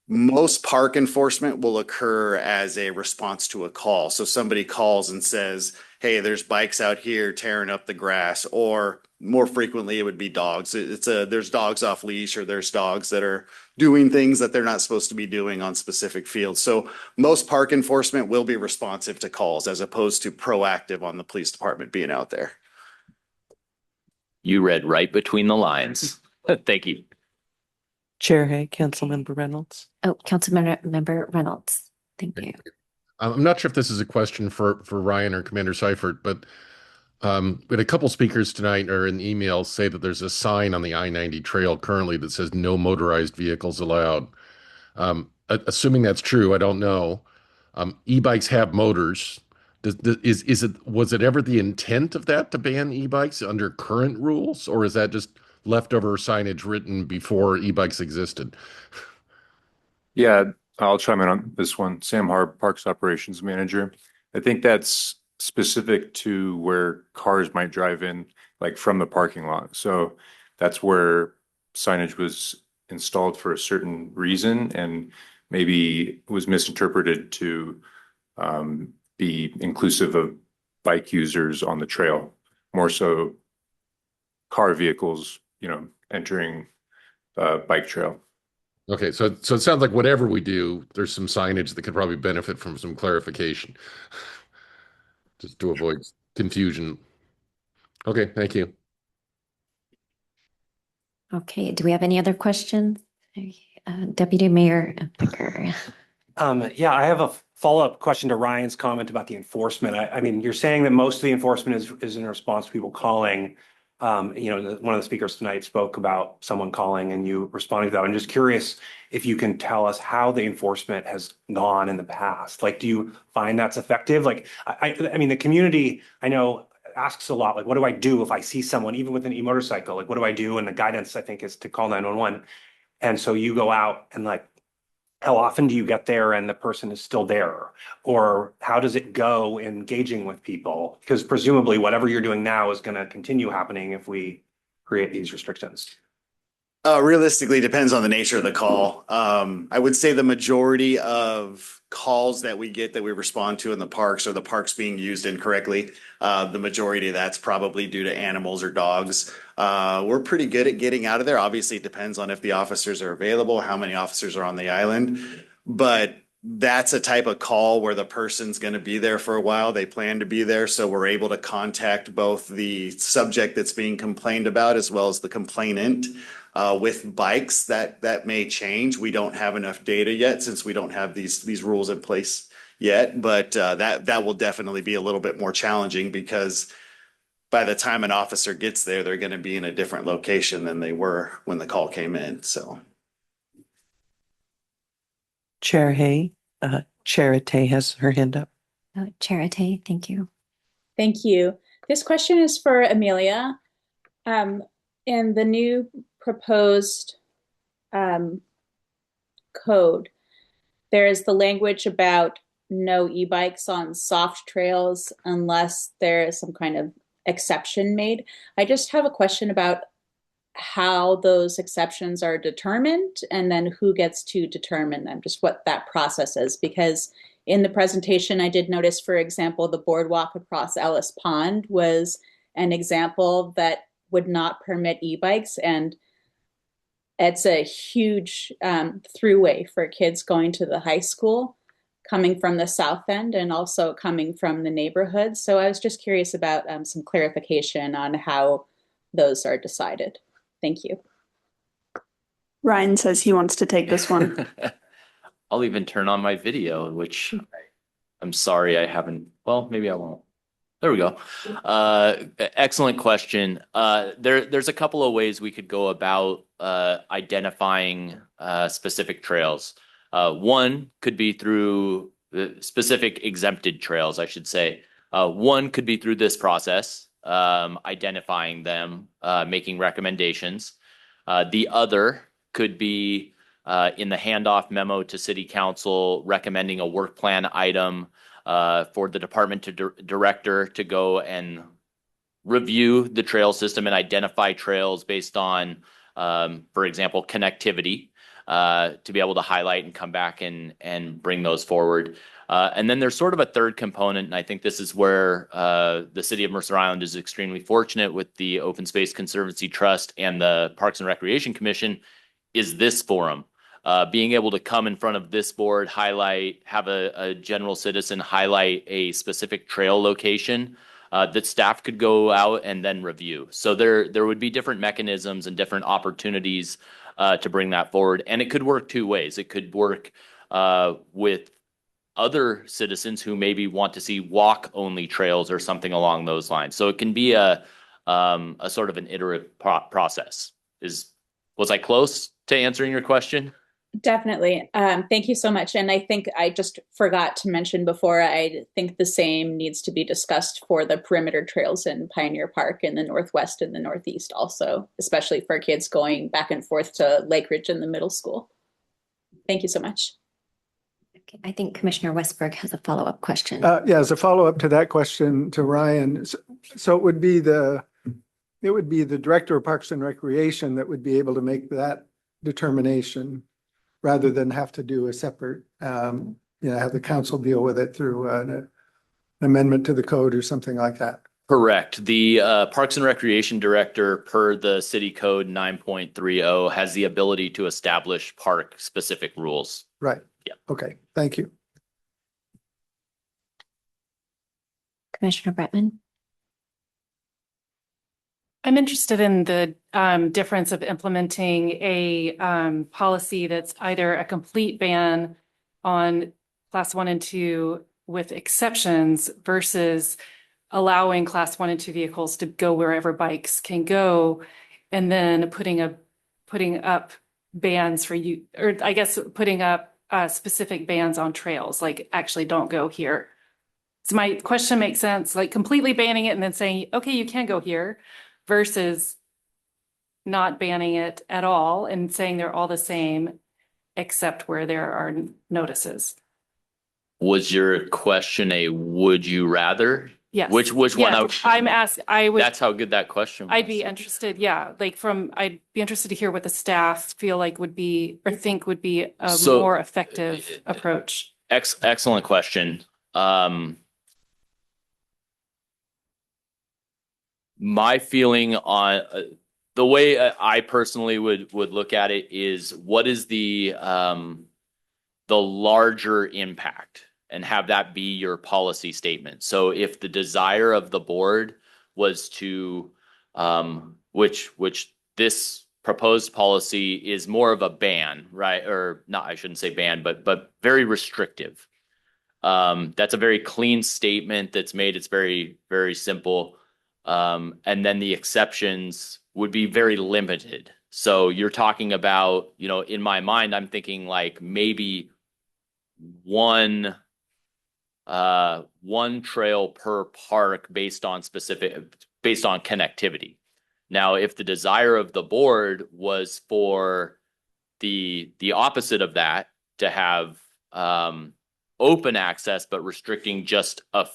Most park enforcement will occur as a response to a call. So somebody calls and says, hey, there's bikes out here tearing up the grass, or more frequently it would be dogs. There's dogs off leash, or there's dogs that are doing things that they're not supposed to be doing on specific fields. So most park enforcement will be responsive to calls as opposed to proactive on the police department being out there. You read right between the lines. Thank you. Chair Hay, Councilmember Reynolds. Oh, Councilmember Reynolds. Thank you. I'm not sure if this is a question for Ryan or Commander Seifert, but we had a couple speakers tonight or in emails say that there's a sign on the I-90 trail currently that says no motorized vehicles allowed. Assuming that's true, I don't know. E-bikes have motors. Was it ever the intent of that to ban e-bikes under current rules, or is that just leftover signage written before e-bikes existed? Yeah, I'll chime in on this one. Sam Harb, Parks Operations Manager. I think that's specific to where cars might drive in, like from the parking lot. So that's where signage was installed for a certain reason and maybe was misinterpreted to be inclusive of bike users on the trail, more so car vehicles, entering bike trail. Okay, so it sounds like whatever we do, there's some signage that could probably benefit from some clarification, just to avoid confusion. Okay, thank you. Okay, do we have any other questions? Deputy Mayor Picker. Yeah, I have a follow-up question to Ryan's comment about the enforcement. I mean, you're saying that most of the enforcement is in response to people calling. One of the speakers tonight spoke about someone calling and you responding to that. I'm just curious if you can tell us how the enforcement has gone in the past. Like, do you find that's effective? Like, I mean, the community, I know, asks a lot, like, what do I do if I see someone, even with an e-motorcycle? Like, what do I do? And the guidance, I think, is to call 911. And so you go out and like, how often do you get there and the person is still there? Or how does it go engaging with people? Because presumably whatever you're doing now is going to continue happening if we create these restrictions. Realistically, depends on the nature of the call. I would say the majority of calls that we get that we respond to in the parks are the parks being used incorrectly. The majority of that's probably due to animals or dogs. We're pretty good at getting out of there. Obviously, it depends on if the officers are available, how many officers are on the island. But that's a type of call where the person's going to be there for a while. They plan to be there. So we're able to contact both the subject that's being complained about as well as the complainant. With bikes, that may change. We don't have enough data yet since we don't have these rules in place yet. But that will definitely be a little bit more challenging because by the time an officer gets there, they're going to be in a different location than they were when the call came in. So, Chair Hay, Charite has her hand up. Charite, thank you. Thank you. This question is for Amelia. In the new proposed code, there is the language about no e-bikes on soft trails unless there is some kind of exception made. I just have a question about how those exceptions are determined and then who gets to determine them, just what that process is. Because in the presentation, I did notice, for example, the boardwalk across Ellis Pond was an example that would not permit e-bikes, and it's a huge throughway for kids going to the high school, coming from the south end and also coming from the neighborhood. So I was just curious about some clarification on how those are decided. Thank you. Ryan says he wants to take this one. I'll even turn on my video, which I'm sorry I haven't. Well, maybe I won't. There we go. Excellent question. There's a couple of ways we could go about identifying specific trails. One could be through specific exempted trails, I should say. One could be through this process, identifying them, making recommendations. The other could be in the handoff memo to City Council recommending a work plan item for the department director to go and review the trail system and identify trails based on, for example, connectivity, to be able to highlight and come back and bring those forward. And then there's sort of a third component, and I think this is where the city of Mercer Island is extremely fortunate with the Open Space Conservancy Trust and the Parks and Recreation Commission, is this forum. Being able to come in front of this board, have a general citizen highlight a specific trail location that staff could go out and then review. So there would be different mechanisms and different opportunities to bring that forward. And it could work two ways. It could work with other citizens who maybe want to see walk-only trails or something along those lines. So it can be a sort of an iterative process. Was I close to answering your question? Definitely. Thank you so much. And I think I just forgot to mention before, I think the same needs to be discussed for the perimeter trails in Pioneer Park in the Northwest and the Northeast also, especially for kids going back and forth to Lake Ridge in the middle school. Thank you so much. Okay, I think Commissioner Westberg has a follow-up question. Yeah, as a follow-up to that question to Ryan, so it would be the Director of Parks and Recreation that would be able to make that determination rather than have to do a separate, have the council deal with it through an amendment to the code or something like that. Correct. The Parks and Recreation Director, per the City Code 9.30, has the ability to establish park-specific rules. Right. Yeah. Okay, thank you. Commissioner Bretman? I'm interested in the difference of implementing a policy that's either a complete ban on class 1 and 2 with exceptions versus allowing class 1 and 2 vehicles to go wherever bikes can go, and then putting up bans for you, or I guess putting up specific bans on trails, like actually don't go here. So my question makes sense, like completely banning it and then saying, okay, you can go here, versus not banning it at all and saying they're all the same except where there are notices. Was your question a would you rather? Yes. Which one? I'm asked. That's how good that question was. I'd be interested. Yeah, I'd be interested to hear what the staff feel like would be or think would be a more effective approach. Excellent question. My feeling on the way I personally would look at it is, what is the larger impact, and have that be your policy statement. So if the desire of the board was to, which this proposed policy is more of a ban, right? Or not, I shouldn't say ban, but very restrictive. That's a very clean statement that's made. It's very, very simple. And then the exceptions would be very limited. So you're talking about, in my mind, I'm thinking like maybe one trail per park based on connectivity. Now, if the desire of the board was for the opposite of that, to have open access but restricting just a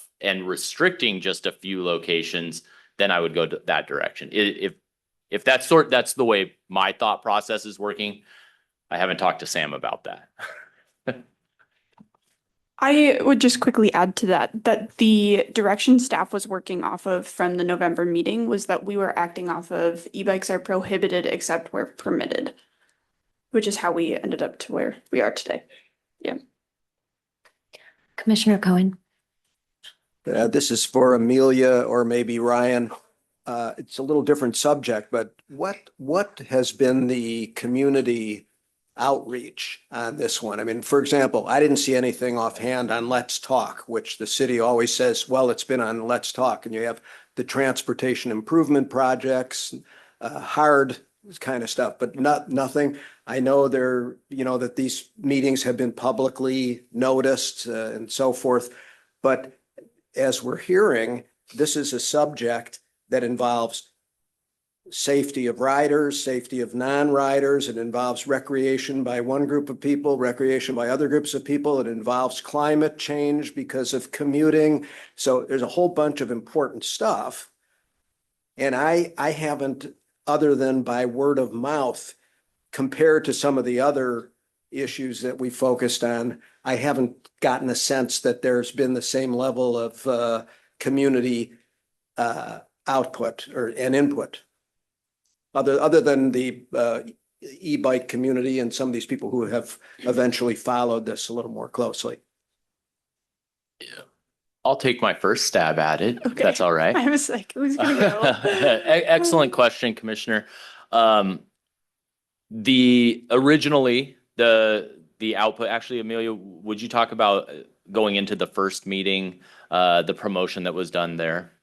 few locations, then I would go to that direction. If that's the way my thought process is working. I haven't talked to Sam about that. I would just quickly add to that the direction staff was working off of from the November meeting was that we were acting off of e-bikes are prohibited except where permitted, which is how we ended up to where we are today. Yeah. Commissioner Cohen. This is for Amelia or maybe Ryan. It's a little different subject, but what has been the community outreach on this one? I mean, for example, I didn't see anything offhand on Let's Talk, which the city always says, well, it's been on Let's Talk. And you have the transportation improvement projects, hard kind of stuff, but nothing. I know that these meetings have been publicly noticed and so forth. But as we're hearing, this is a subject that involves safety of riders, safety of non-riders. It involves recreation by one group of people, recreation by other groups of people. It involves climate change because of commuting. So there's a whole bunch of important stuff. And I haven't, other than by word of mouth, compared to some of the other issues that we focused on, I haven't gotten a sense that there's been the same level of community output and input. Other than the e-bike community and some of these people who have eventually followed this a little more closely. Yeah. I'll take my first stab at it, if Okay. that's all right. I was like, who's gonna go? Excellent question, Commissioner. Originally the output, actually, Amelia, would you talk about going into the first meeting, the promotion that was done there?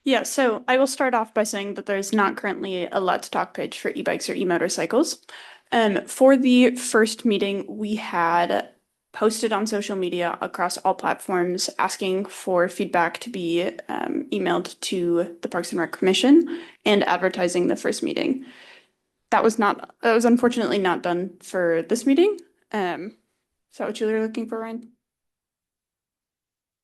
Yeah, so I will start off by saying that there's not currently a Let's Talk page for e-bikes or e-motorcycles. For the first meeting, we had posted on social media across all platforms asking for feedback to be emailed to the Parks and Rec Commission and advertising the first meeting. That was unfortunately not done for this meeting. Is that what you're looking for, Ryan?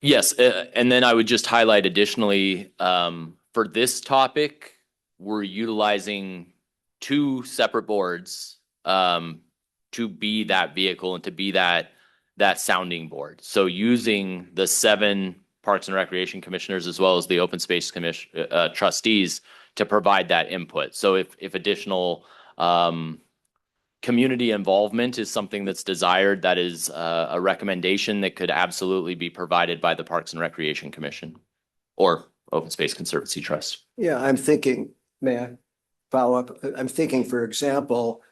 Yes, and then I would just highlight additionally, for this topic, we're utilizing 2 separate boards to be that vehicle and to be that sounding board. So using the 7 Parks and Recreation Commissioners as well as the Open Space Commission trustees to provide that input. So if additional community involvement is something that's desired, that is a recommendation that could absolutely be provided by the Parks and Recreation Commission or Open Space Conservancy Trust. Yeah, I'm thinking, may I follow up? I'm thinking, for example,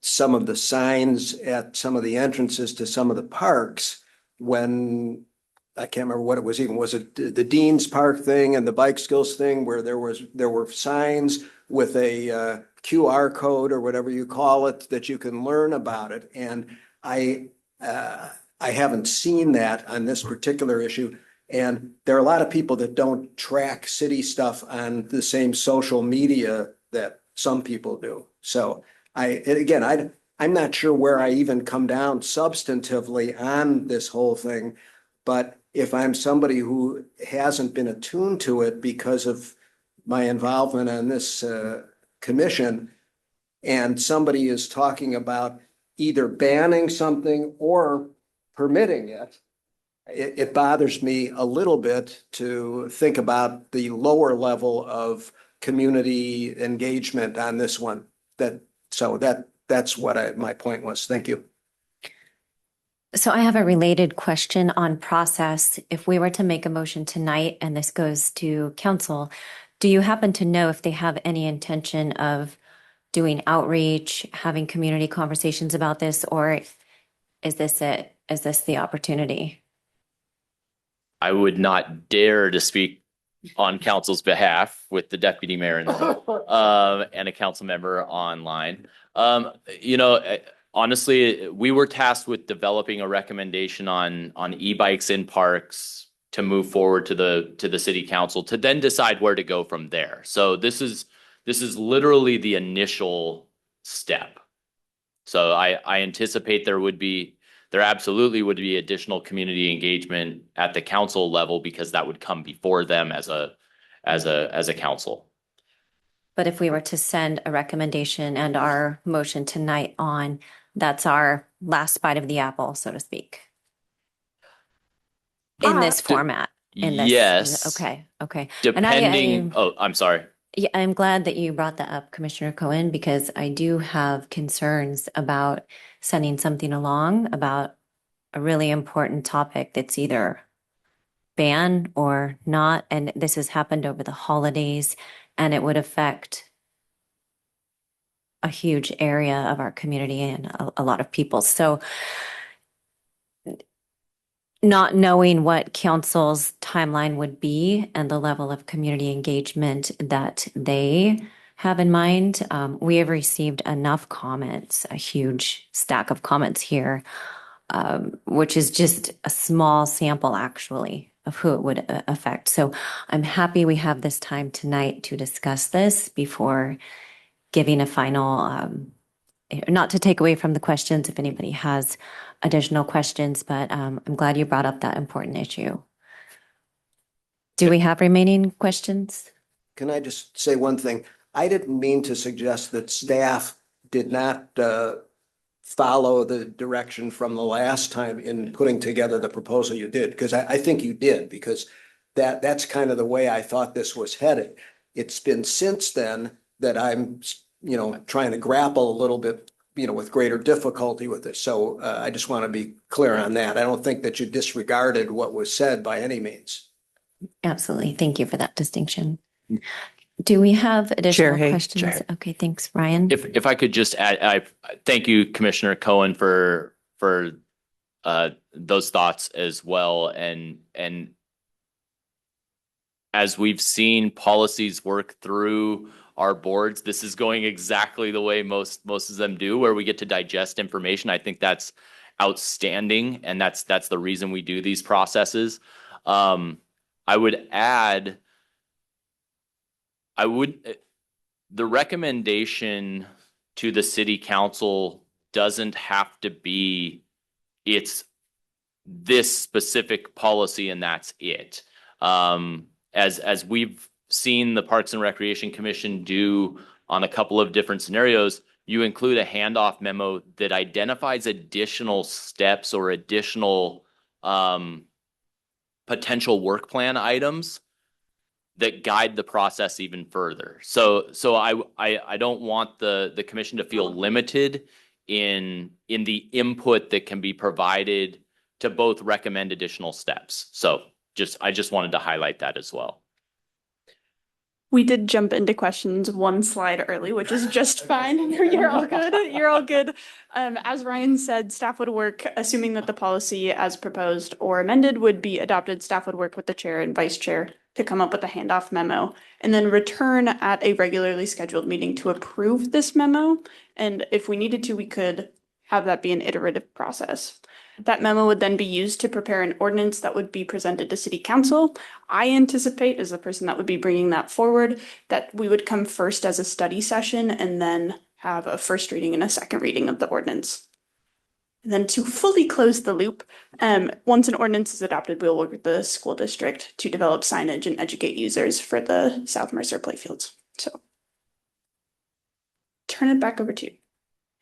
some of the signs at some of the entrances to some of the parks, when I can't remember what it was even, was it the Dean's Park thing and the bike skills thing where there were signs with a QR code or whatever you call it that you can learn about it. And I haven't seen that on this particular issue. And there are a lot of people that don't track city stuff on the same social media that some people do. So I'm not sure where I even come down substantively on this whole thing, but if I'm somebody who hasn't been attuned to it because of my involvement on this commission, and somebody is talking about either banning something or permitting it, it bothers me a little bit to think about the lower level of community engagement on this one. That's what my point was. Thank you. So I have a related question on process. If we were to make a motion tonight and this goes to council, do you happen to know if they have any intention of doing outreach, having community conversations about this, or is this it? Is this the opportunity? I would not dare to speak on council's behalf with the deputy mayor and a council member online. Honestly, we were tasked with developing a recommendation on e-bikes in parks to move forward to the city council to then decide where to go from there. So this is literally the initial step. So I anticipate there absolutely would be additional community engagement at the council level because that would come before them as a council. But if we were to send a recommendation and our motion tonight on, that's our last bite of the apple, so to speak. In this format. Yes. Okay. Depending. I'm sorry. Yeah, I'm glad that you brought that up, Commissioner Cohen, because I do have concerns about sending something along about a really important topic that's either banned or not. And this has happened over the holidays, and it would affect a huge area of our community and a lot of people. So not knowing what council's timeline would be and the level of community engagement that they have in mind, we have received enough comments, a huge stack of comments here, which is just a small sample actually of who it would affect. So I'm happy we have this time tonight to discuss this before giving a final, not to take away from the questions if anybody has additional questions, but I'm glad you brought up that important issue. Do we have remaining questions? Can I just say one thing? I didn't mean to suggest that staff did not follow the direction from the last time in putting together the proposal you did, because I think you did, because that's kind of the way I thought this was headed. It's been since then that I'm, trying to grapple a little bit, with greater difficulty with it. So I just want to be clear on that. I don't think that you disregarded what was said by any means. Absolutely. Thank you for that distinction. Do we have additional questions? Okay, thanks, Ryan. If I could just add, I thank you, Commissioner Cohen, for those thoughts as well. And as we've seen policies work through our boards, this is going exactly the way most of them do, where we get to digest information. I think that's outstanding, and that's the reason we do these processes. I would add, the recommendation to the city council doesn't have to be it's this specific policy and that's it. As we've seen the Parks and Recreation Commission do on a couple of different scenarios, you include a handoff memo that identifies additional steps or additional potential work plan items that guide the process even further. So I don't want the commission to feel limited in the input that can be provided to both recommend additional steps. So I just wanted to highlight that as well. We did jump into questions one slide early, which is just fine. You're all good. You're all good. As Ryan said, staff would work, assuming that the policy as proposed or amended would be adopted, staff would work with the chair and vice chair to come up with a handoff memo and then return at a regularly scheduled meeting to approve this memo. And if we needed to, we could have that be an iterative process. That memo would then be used to prepare an ordinance that would be presented to city council. I anticipate, as the person that would be bringing that forward, that we would come first as a study session and then have a first reading and a second reading of the ordinance. And then to fully close the loop, once an ordinance is adopted, we'll work with the school district to develop signage and educate users for the South Mercer playfields. So turn it back over to you.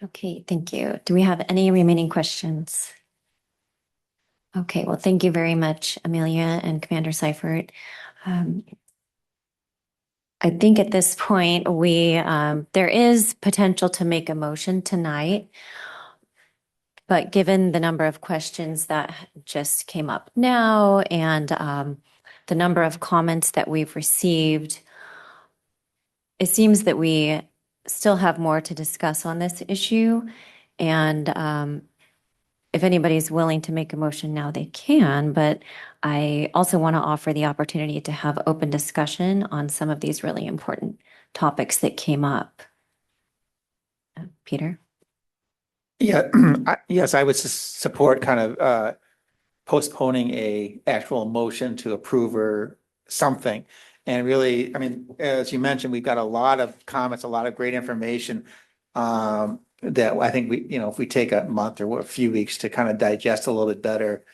Okay, thank you. Do we have any remaining questions? Okay, well, thank you very much, Amelia and Commander Seifert. I think at this point, there is potential to make a motion tonight. But given the number of questions that just came up now and the number of comments that we've received, it seems that we still have more to discuss on this issue. And if anybody's willing to make a motion now, they can. But I also want to offer the opportunity to have open discussion on some of these really important topics that came up. Peter? Yeah, yes, I would support kind of postponing a actual motion to approve or something. And really, I mean, as you mentioned, we've got a lot of comments, a lot of great information that I think if we take a month or a few weeks to kind of digest a little bit better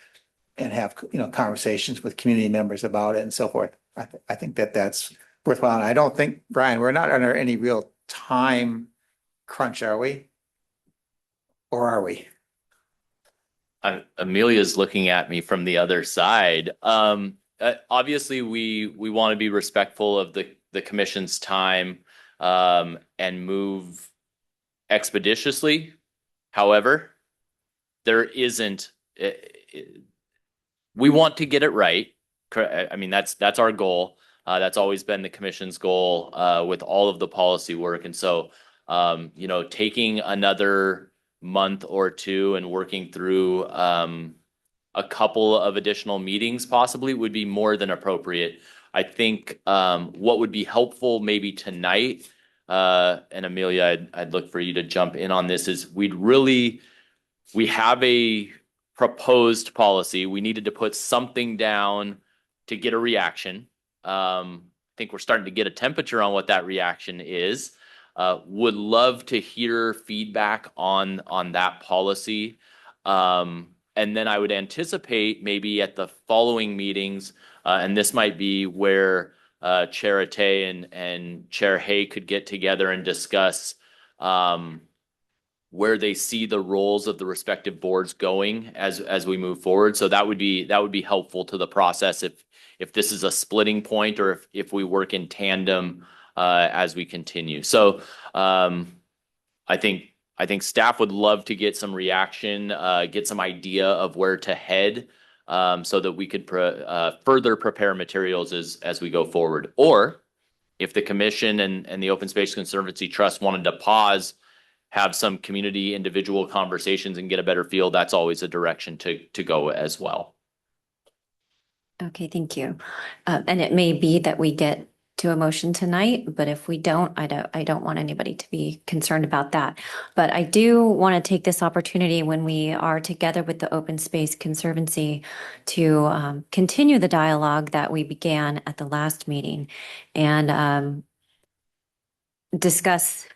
and have, conversations with community members about it and so forth, I think that's worthwhile. And I don't think, Brian, we're not under any real time crunch, are we? Or are we? Amelia's looking at me from the other side. Obviously, we want to be respectful of the commission's time and move expeditiously. However, there isn't. We want to get it right. I mean, that's our goal. That's always been the commission's goal with all of the policy work, and so taking another month or two and working through a couple of additional meetings possibly would be more than appropriate. I think what would be helpful maybe tonight, and Amelia, I'd look for you to jump in on this, is we have a proposed policy. We needed to put something down to get a reaction. I think we're starting to get a temperature on what that reaction is. Would love to hear feedback on that policy. And then I would anticipate maybe at the following meetings, and this might be where Chair Atay and Chair Hay could get together and discuss where they see the roles of the respective boards going as we move forward. So that would be helpful to the process if this is a splitting point or if we work in tandem as we continue. So I think staff would love to get some reaction, get some idea of where to head, so that we could further prepare materials as we go forward. Or if the commission and the Open Space Conservancy Trust wanted to pause, have some community individual conversations and get a better feel, that's always a direction to go as well. Okay, thank you. And it may be that we get to a motion tonight, but if we don't, I don't want anybody to be concerned about that. But I do want to take this opportunity when we are together with the Open Space Conservancy to continue the dialogue that we began at the last meeting and discuss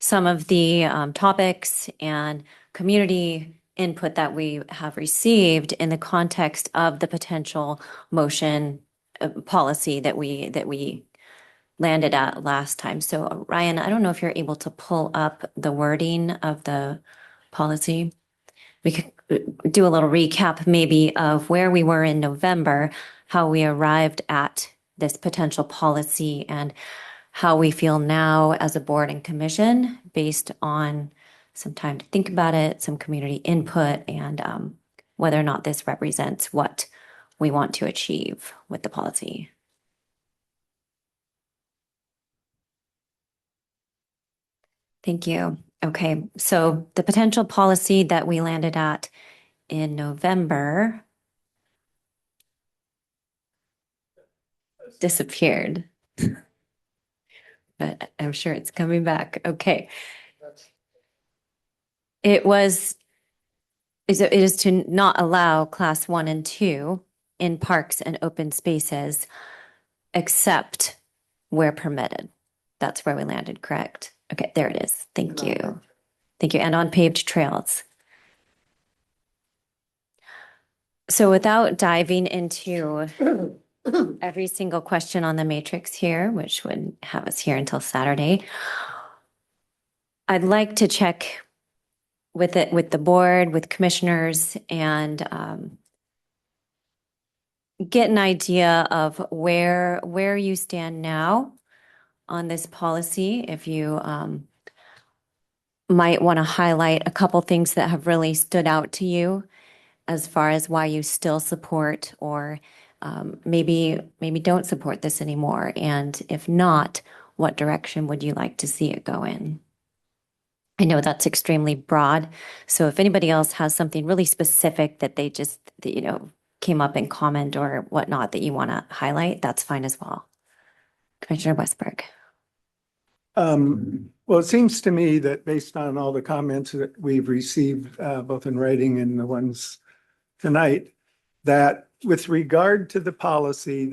some of the topics and community input that we have received in the context of the potential motion policy that we landed at last time. So Ryan, I don't know if you're able to pull up the wording of the policy. We could do a little recap maybe of where we were in November, how we arrived at this potential policy, and how we feel now as a board and commission based on some time to think about it, some community input, and whether or not this represents what we want to achieve with the policy. Thank you. Okay, so the potential policy that we landed at in November disappeared. But I'm sure it's coming back. Okay. It is to not allow class 1 and 2 in parks and open spaces except where permitted. That's where we landed, correct? Okay, there it is. Thank you. Thank you. And on paved trails. So without diving into every single question on the matrix here, which would have us here until Saturday, I'd like to check with the board, with commissioners, and get an idea of where you stand now on this policy. If you might want to highlight a couple things that have really stood out to you as far as why you still support or maybe don't support this anymore. And if not, what direction would you like to see it go in? I know that's extremely broad. So if anybody else has something really specific that they just, came up in comment or whatnot that you want to highlight, that's fine as well. Commissioner Westberg. Well, it seems to me that based on all the comments that we've received, both in writing and the ones tonight, that with regard to the policy,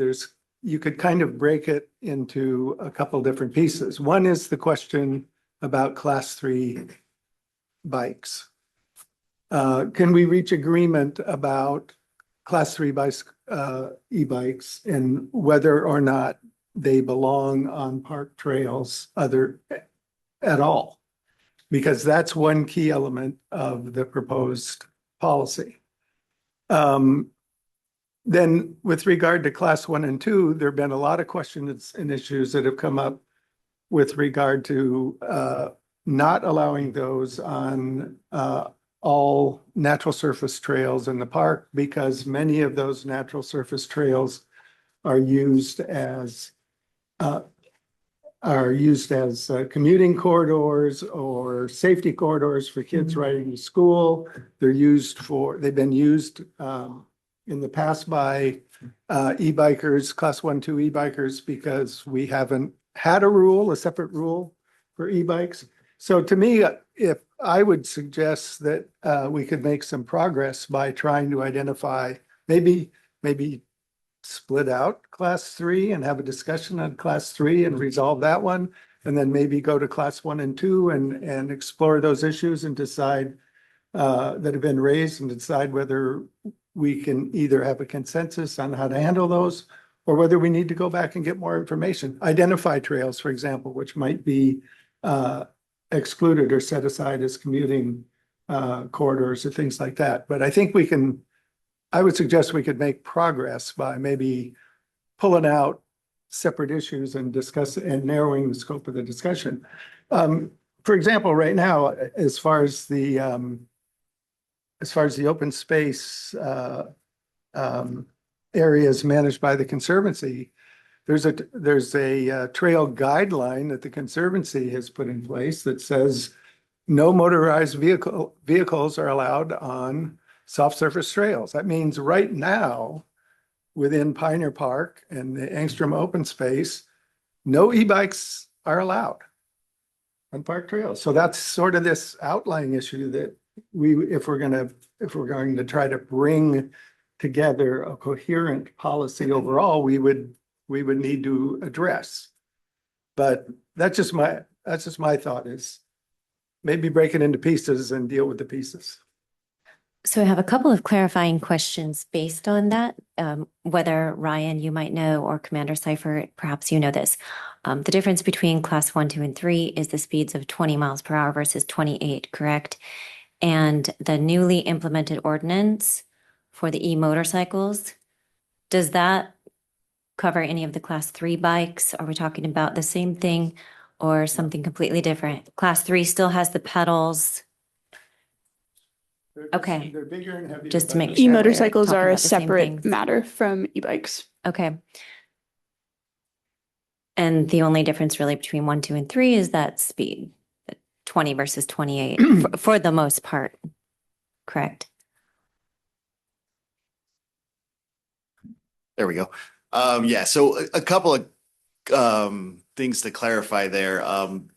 you could kind of break it into a couple different pieces. One is the question about class 3 bikes. Can we reach agreement about class 3 e-bikes and whether or not they belong on park trails at all? Because that's one key element of the proposed policy. Then with regard to class 1 and 2, there have been a lot of questions and issues that have come up with regard to not allowing those on all natural surface trails in the park, because many of those natural surface trails are used as are used as commuting corridors or safety corridors for kids riding to school. They've been used in the past by e-bikers, class 1, 2 e-bikers, because we haven't had a separate rule for e-bikes. So to me, if I would suggest that we could make some progress by trying to identify, maybe split out class 3 and have a discussion on class 3 and resolve that one. And then maybe go to class 1 and 2 and explore those issues and decide that have been raised and decide whether we can either have a consensus on how to handle those or whether we need to go back and get more information. Identify trails, for example, which might be excluded or set aside as commuting corridors or things like that. But I think I would suggest we could make progress by maybe pulling out separate issues and discuss and narrowing the scope of the discussion. For example, right now, as far as the open space areas managed by the Conservancy, there's a trail guideline that the Conservancy has put in place that says no motorized vehicles are allowed on soft surface trails. That means right now, within Pioneer Park and the Angstrom open space, no e-bikes are allowed on park trails. So that's sort of this outlying issue that if we're going to try to bring together a coherent policy overall, we would need to address. But that's just my thought, is maybe break it into pieces and deal with the pieces. So I have a couple of clarifying questions based on that. Whether Ryan, you might know, or Commander Cipher, perhaps you know this. The difference between class 1, 2, and 3 is the speeds of 20 miles per hour versus 28, correct? And the newly implemented ordinance for the e-motorcycles, does that cover any of the class 3 bikes? Are we talking about the same thing or something completely different? Class 3 still has the pedals. Okay. They're bigger and heavier. Just to make sure. E-motorcycles we're are talking a about the same separate things. matter from e-bikes. Okay. And the only difference really between 1, 2, and 3 is that speed, 20 versus 28 for the most part, correct? There we go. Yeah, so a couple of things to clarify there.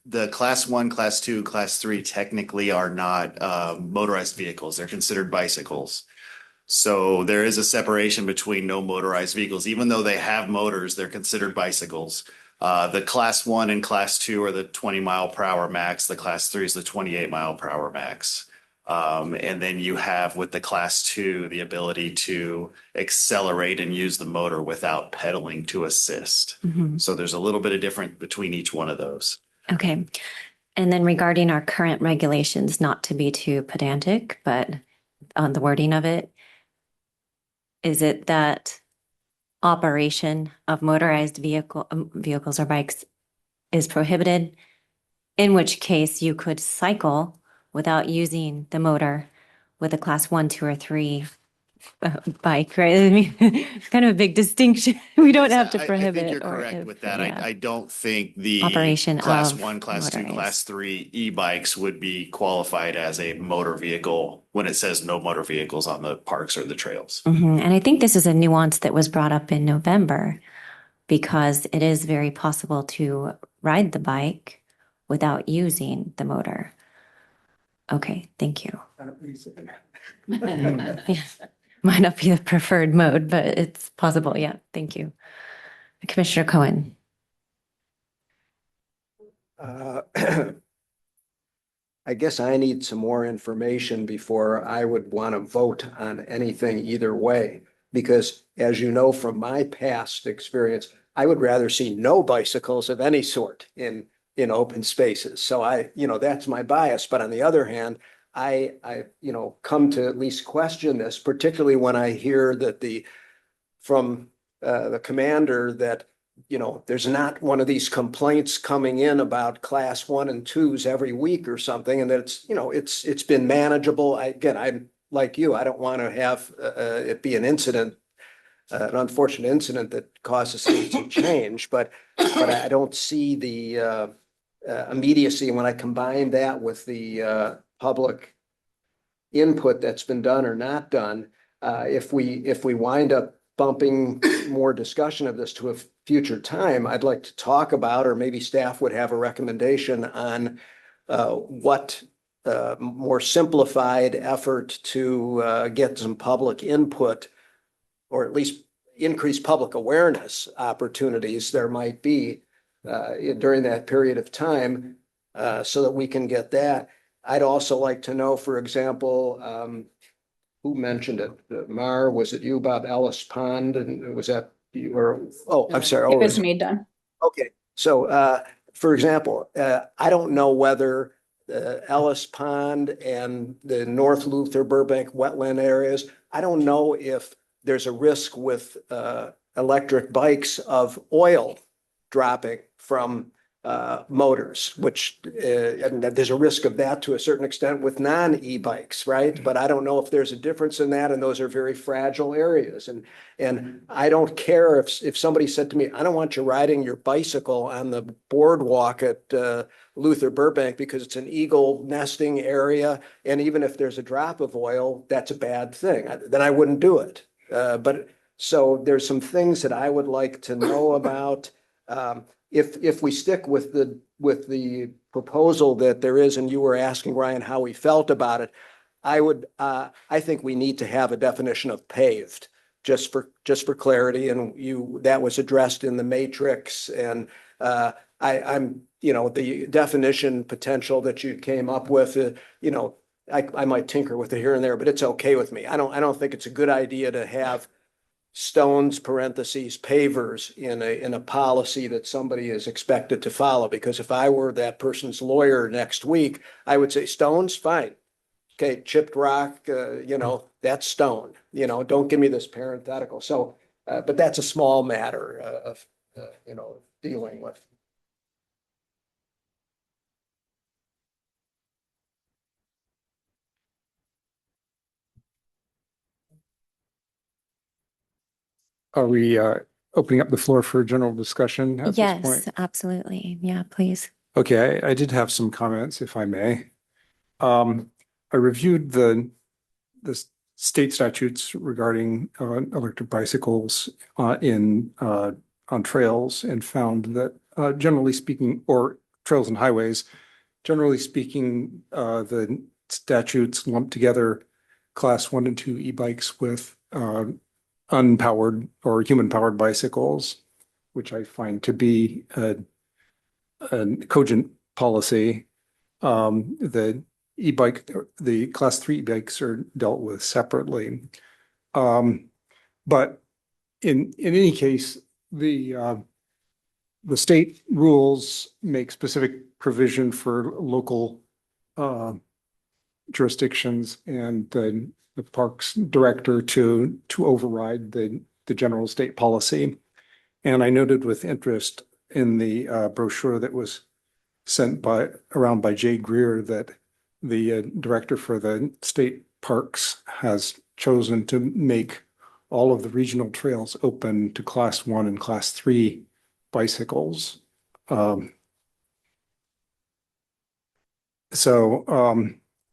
The class 1, class 2, class 3 technically are not motorized vehicles. They're considered bicycles. So there is a separation between no motorized vehicles. Even though they have motors, they're considered bicycles. The class 1 and class 2 are the 20 mile per hour max. The class 3 is the 28 mile per hour max. And then you have with the class 2 the ability to accelerate and use the motor without pedaling to assist. So there's a little bit of difference between each one of those. Okay. And then regarding our current regulations, not to be too pedantic, but on the wording of it, is it that operation of motorized vehicles or bikes is prohibited, in which case you could cycle without using the motor with a class 1, 2, or 3 bike, right? I mean, it's kind of a big distinction. We don't have to prohibit. I think you're correct with that. Yeah. I don't think the Operation class of 1, class 2, motorized. class 3 e-bikes would be qualified as a motor vehicle when it says no motor vehicles on the parks or the trails. And I think this is a nuance that was brought up in November, because it is very possible to ride the bike without using the motor. Okay, thank you. Yeah. Might not be the preferred mode, but it's possible. Yeah, thank you. Commissioner Cohen. I guess I need some more information before I would want to vote on anything either way. Because as you know, from my past experience, I would rather see no bicycles of any sort in open spaces. So that's my bias. But on the other hand, I come to at least question this, particularly when I hear that from the commander that, there's not one of these complaints coming in about class 1 and 2s every week or something. And that it's been manageable. I'm like you, I don't want to have it be an incident an unfortunate incident that causes things to change, but I don't see the immediacy. And when I combine that with the public input that's been done or not done, if we wind up bumping more discussion of this to a future time, I'd like to talk about, or maybe staff would have a recommendation on what more simplified effort to get some public input, or at least increase public awareness opportunities there might be during that period of time, so that we can get that. I'd also like to know, for example, who mentioned it? Mar, was it you, Bob? Ellis Pond? And was that you? Or, oh, I'm sorry. It was me, Don. Okay. So, for example, I don't know whether Ellis Pond and the North Luther Burbank wetland areas, I don't know if there's a risk with electric bikes of oil dropping from motors, which and there's a risk of that to a certain extent with non-e-bikes, right? But I don't know if there's a difference in that, and those are very fragile areas. And I don't care if somebody said to me, I don't want you riding your bicycle on the boardwalk at Luther Burbank because it's an eagle nesting area, and even if there's a drop of oil, that's a bad thing. Then I wouldn't do it. But so there's some things that I would like to know about. If we stick with the proposal that there is, and you were asking Ryan how we felt about it, I think we need to have a definition of paved, just for clarity, and that was addressed in the matrix, and I'm the definition potential that you came up with, I might tinker with it here and there, but it's okay with me. I don't think it's a good idea to have stones parentheses pavers in a policy that somebody is expected to follow, because if I were that person's lawyer next week, I would say stones, fine. Okay, chipped rock, that's stone. Don't give me this parenthetical. So, but that's a small matter of dealing with. Are we opening up the floor for general discussion at this point? Yes, absolutely. Yeah, please. Okay, I did have some comments, if I may. I reviewed the state statutes regarding electric bicycles on trails, and found that generally speaking, or trails and highways, generally speaking, the statutes lump together class 1 and 2 e-bikes with unpowered or human-powered bicycles, which I find to be a cogent policy. The e-bike, the class 3 e-bikes are dealt with separately. But in any case, the state rules make specific provision for local jurisdictions and the parks director to override the general state policy. And I noted with interest in the brochure that was sent around by Jay Greer that the director for the state parks has chosen to make all of the regional trails open to class 1 and class 3 bicycles.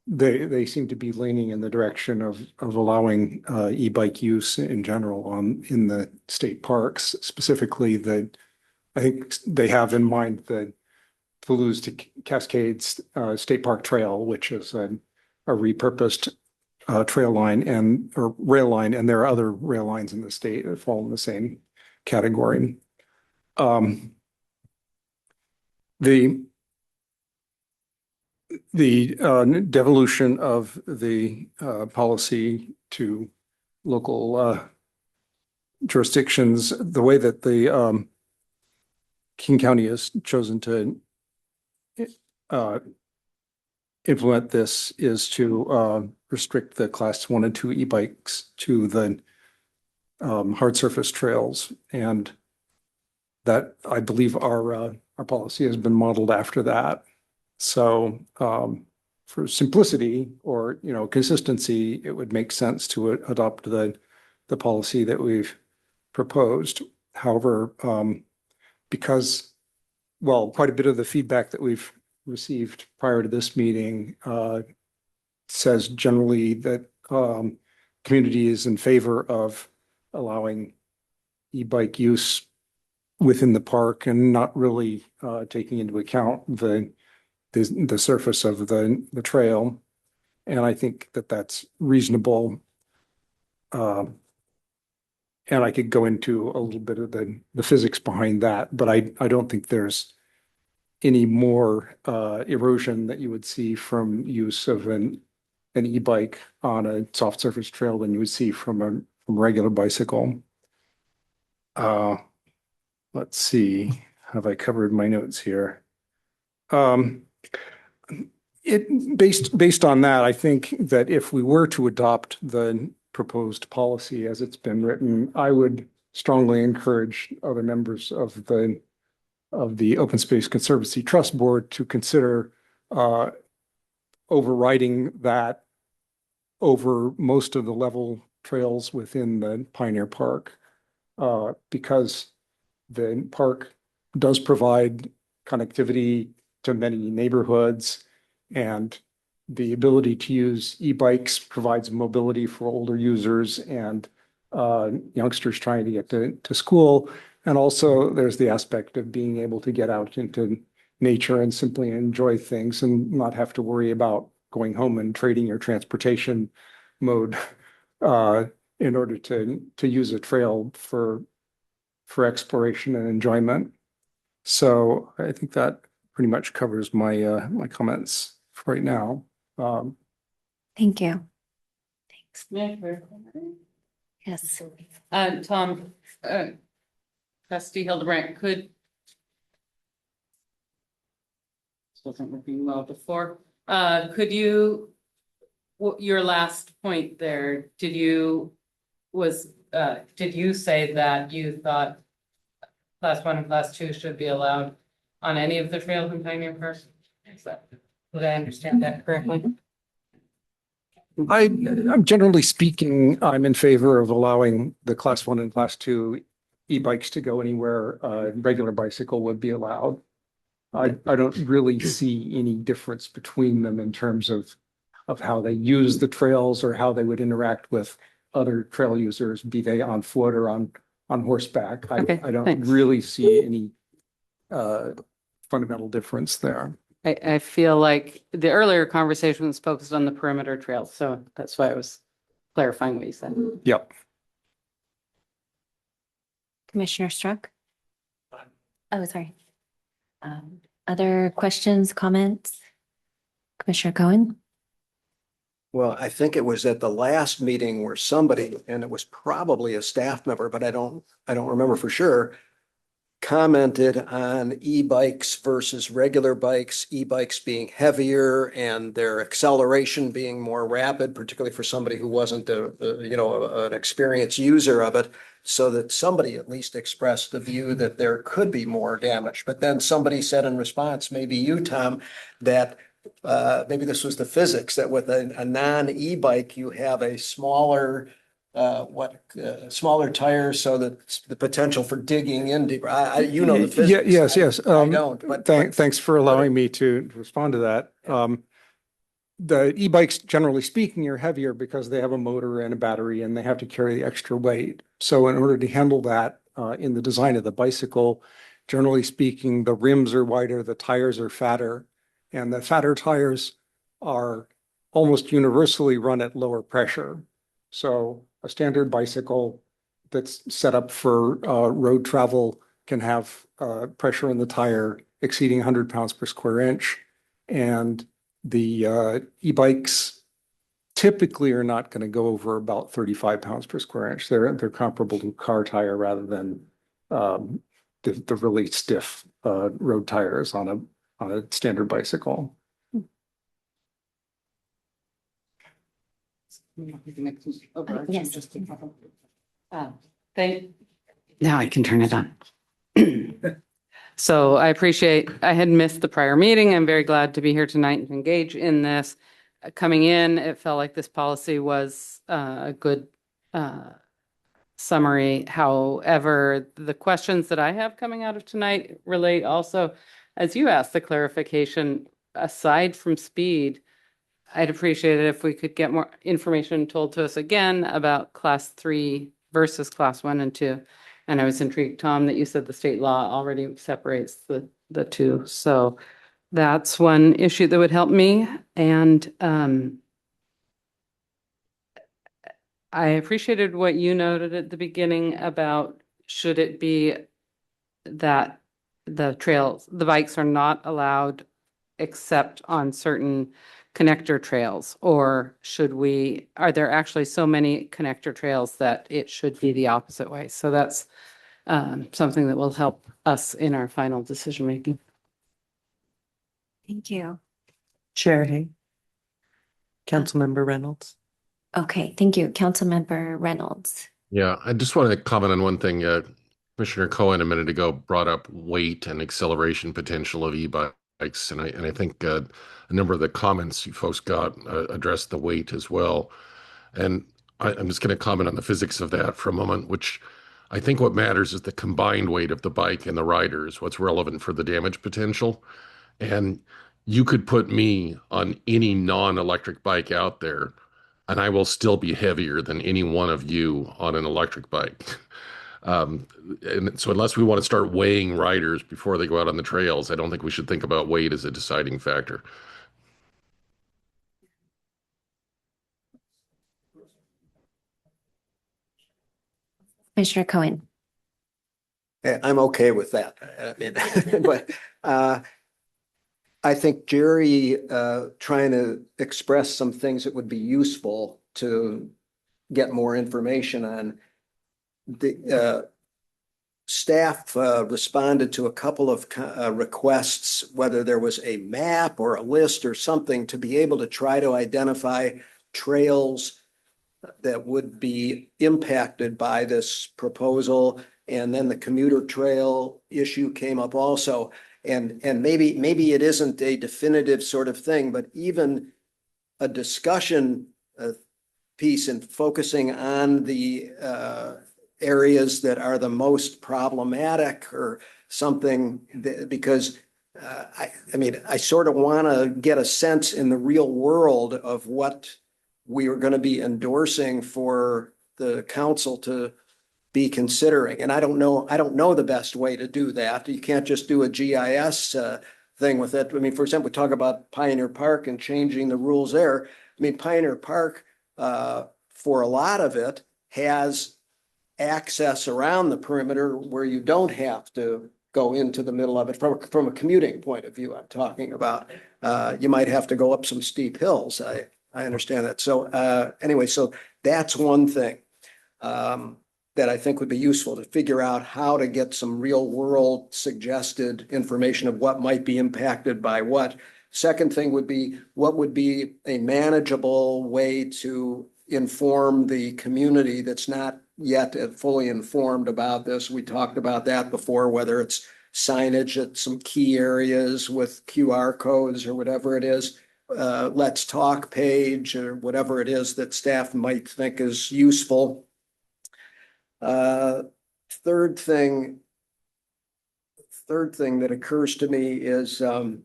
They seem to be leaning in the direction of allowing e-bike use in general in the state parks. Specifically, I think they have in mind the Toulouse to Cascades State Park Trail, which is a repurposed trail line or rail line, and there are other rail lines in the state that fall in the same category. The devolution of the policy to local jurisdictions, the way that the King County has chosen to implement this is to restrict the class 1 and 2 e-bikes to the hard surface trails, and that I believe our policy has been modeled after that. So for simplicity or consistency, it would make sense to adopt the policy that we've proposed. However, because, well, quite a bit of the feedback that we've received prior to this meeting says generally that community is in favor of allowing e-bike use within the park and not really taking into account the surface of the trail. And I think that that's reasonable. And I could go into a little bit of the physics behind that, but I don't think there's any more erosion that you would see from use of an e-bike on a soft surface trail than you would see from a regular bicycle. Let's see, have I covered my notes here? Based on that, I think that if we were to adopt the proposed policy as it's been written, I would strongly encourage other members of the Open Space Conservancy Trust Board to consider overriding that over most of the level trails within the Pioneer Park, because the park does provide connectivity to many neighborhoods, and the ability to use e-bikes provides mobility for older users and youngsters trying to get to school. And also there's the aspect of being able to get out into nature and simply enjoy things and not have to worry about going home and trading your transportation mode in order to use a trail for exploration and enjoyment. So I think that pretty much covers my my comments for right now. Thank you. Thanks. Yes. Tom, Trustee Hildebrandt, this wasn't working well before. Could you, your last point there, did you say that you thought Class 1 and Class 2 should be allowed on any of the trails in Pioneer Park? Did I understand that correctly? I'm generally speaking, I'm in favor of allowing the Class 1 and Class 2 e-bikes to go anywhere a regular bicycle would be allowed. I don't really see any difference between them in terms of how they use the trails or how they would interact with other trail users, be they on foot or on horseback. Okay, I don't thanks. really see any fundamental difference there. I feel like the earlier conversation was focused on the perimeter trails, so that's why I was clarifying what you said. Yep. Commissioner Struck? Oh, sorry. Other questions, comments? Commissioner Cohen? Well, I think it was at the last meeting where somebody, and it was probably a staff member, but I don't remember for sure, commented on e-bikes versus regular bikes, e-bikes being heavier and their acceleration being more rapid, particularly for somebody who wasn't an experienced user of it. So that somebody at least expressed the view that there could be more damage. But then somebody said in response, maybe you, Tom, that maybe this was the physics, that with a non-e-bike, you have a smaller smaller tires, so that the potential for digging in deeper. You know the physics. Yes. I don't. But Thanks for allowing me to respond to that. The e-bikes, generally speaking, are heavier because they have a motor and a battery, and they have to carry the extra weight. So in order to handle that in the design of the bicycle, generally speaking, the rims are wider, the tires are fatter, and the fatter tires are almost universally run at lower pressure. So a standard bicycle that's set up for road travel can have pressure in the tire exceeding 100 pounds per square inch. And the e-bikes typically are not going to go over about 35 pounds per square inch. They're comparable to a car tire rather than the really stiff road tires on a standard bicycle. Yes. Now I can turn it on. So I appreciate, I had missed the prior meeting. I'm very glad to be here tonight and engage in this. Coming in, it felt like this policy was a good summary. However, the questions that I have coming out of tonight relate also, as you asked, the clarification, aside from speed, I'd appreciate it if we could get more information told to us again about class 3 versus class 1 and 2. And I was intrigued, Tom, that you said the state law already separates the two. So that's one issue that would help me. And I appreciated what you noted at the beginning about should it be that the bikes are not allowed except on certain connector trails, or are there actually so many connector trails that it should be the opposite way? So that's something that will help us in our final decision making. Thank you. Chair Hay. Councilmember Reynolds. Okay, thank you. Councilmember Reynolds. Yeah, I just want to comment on one thing. Commissioner Cohen a minute ago brought up weight and acceleration potential of e-bikes, and I think a number of the comments you folks got addressed the weight as well. And I'm just going to comment on the physics of that for a moment, which I think what matters is the combined weight of the bike and the rider is what's relevant for the damage potential. And you could put me on any non-electric bike out there, and I will still be heavier than any one of you on an electric bike. And so unless we want to start weighing riders before they go out on the trails, I don't think we should think about weight as a deciding factor. Commissioner Cohen. I'm okay with that. I mean, but I think Jerry trying to express some things that would be useful to get more information on. The staff responded to a couple of requests, whether there was a map or a list or something to be able to try to identify trails that would be impacted by this proposal. And then the commuter trail issue came up also. And maybe it isn't a definitive sort of thing, but even a discussion piece and focusing on the areas that are the most problematic or something, because I mean, I sort of want to get a sense in the real world of what we are going to be endorsing for the council to be considering. And I don't know the best way to do that. You can't just do a GIS thing with it. I mean, for example, we talk about Pioneer Park and changing the rules there. I mean, Pioneer Park, for a lot of it, has access around the perimeter where you don't have to go into the middle of it from a commuting point of view. I'm talking about you might have to go up some steep hills. I understand that. So anyway, so that's one thing that I think would be useful to figure out how to get some real world suggested information of what might be impacted by what. Second thing would be, what would be a manageable way to inform the community that's not yet fully informed about this. We talked about that before, whether it's signage at some key areas with QR codes or whatever it is, Let's Talk page or whatever it is that staff might think is useful. Third thing that occurs to me is, now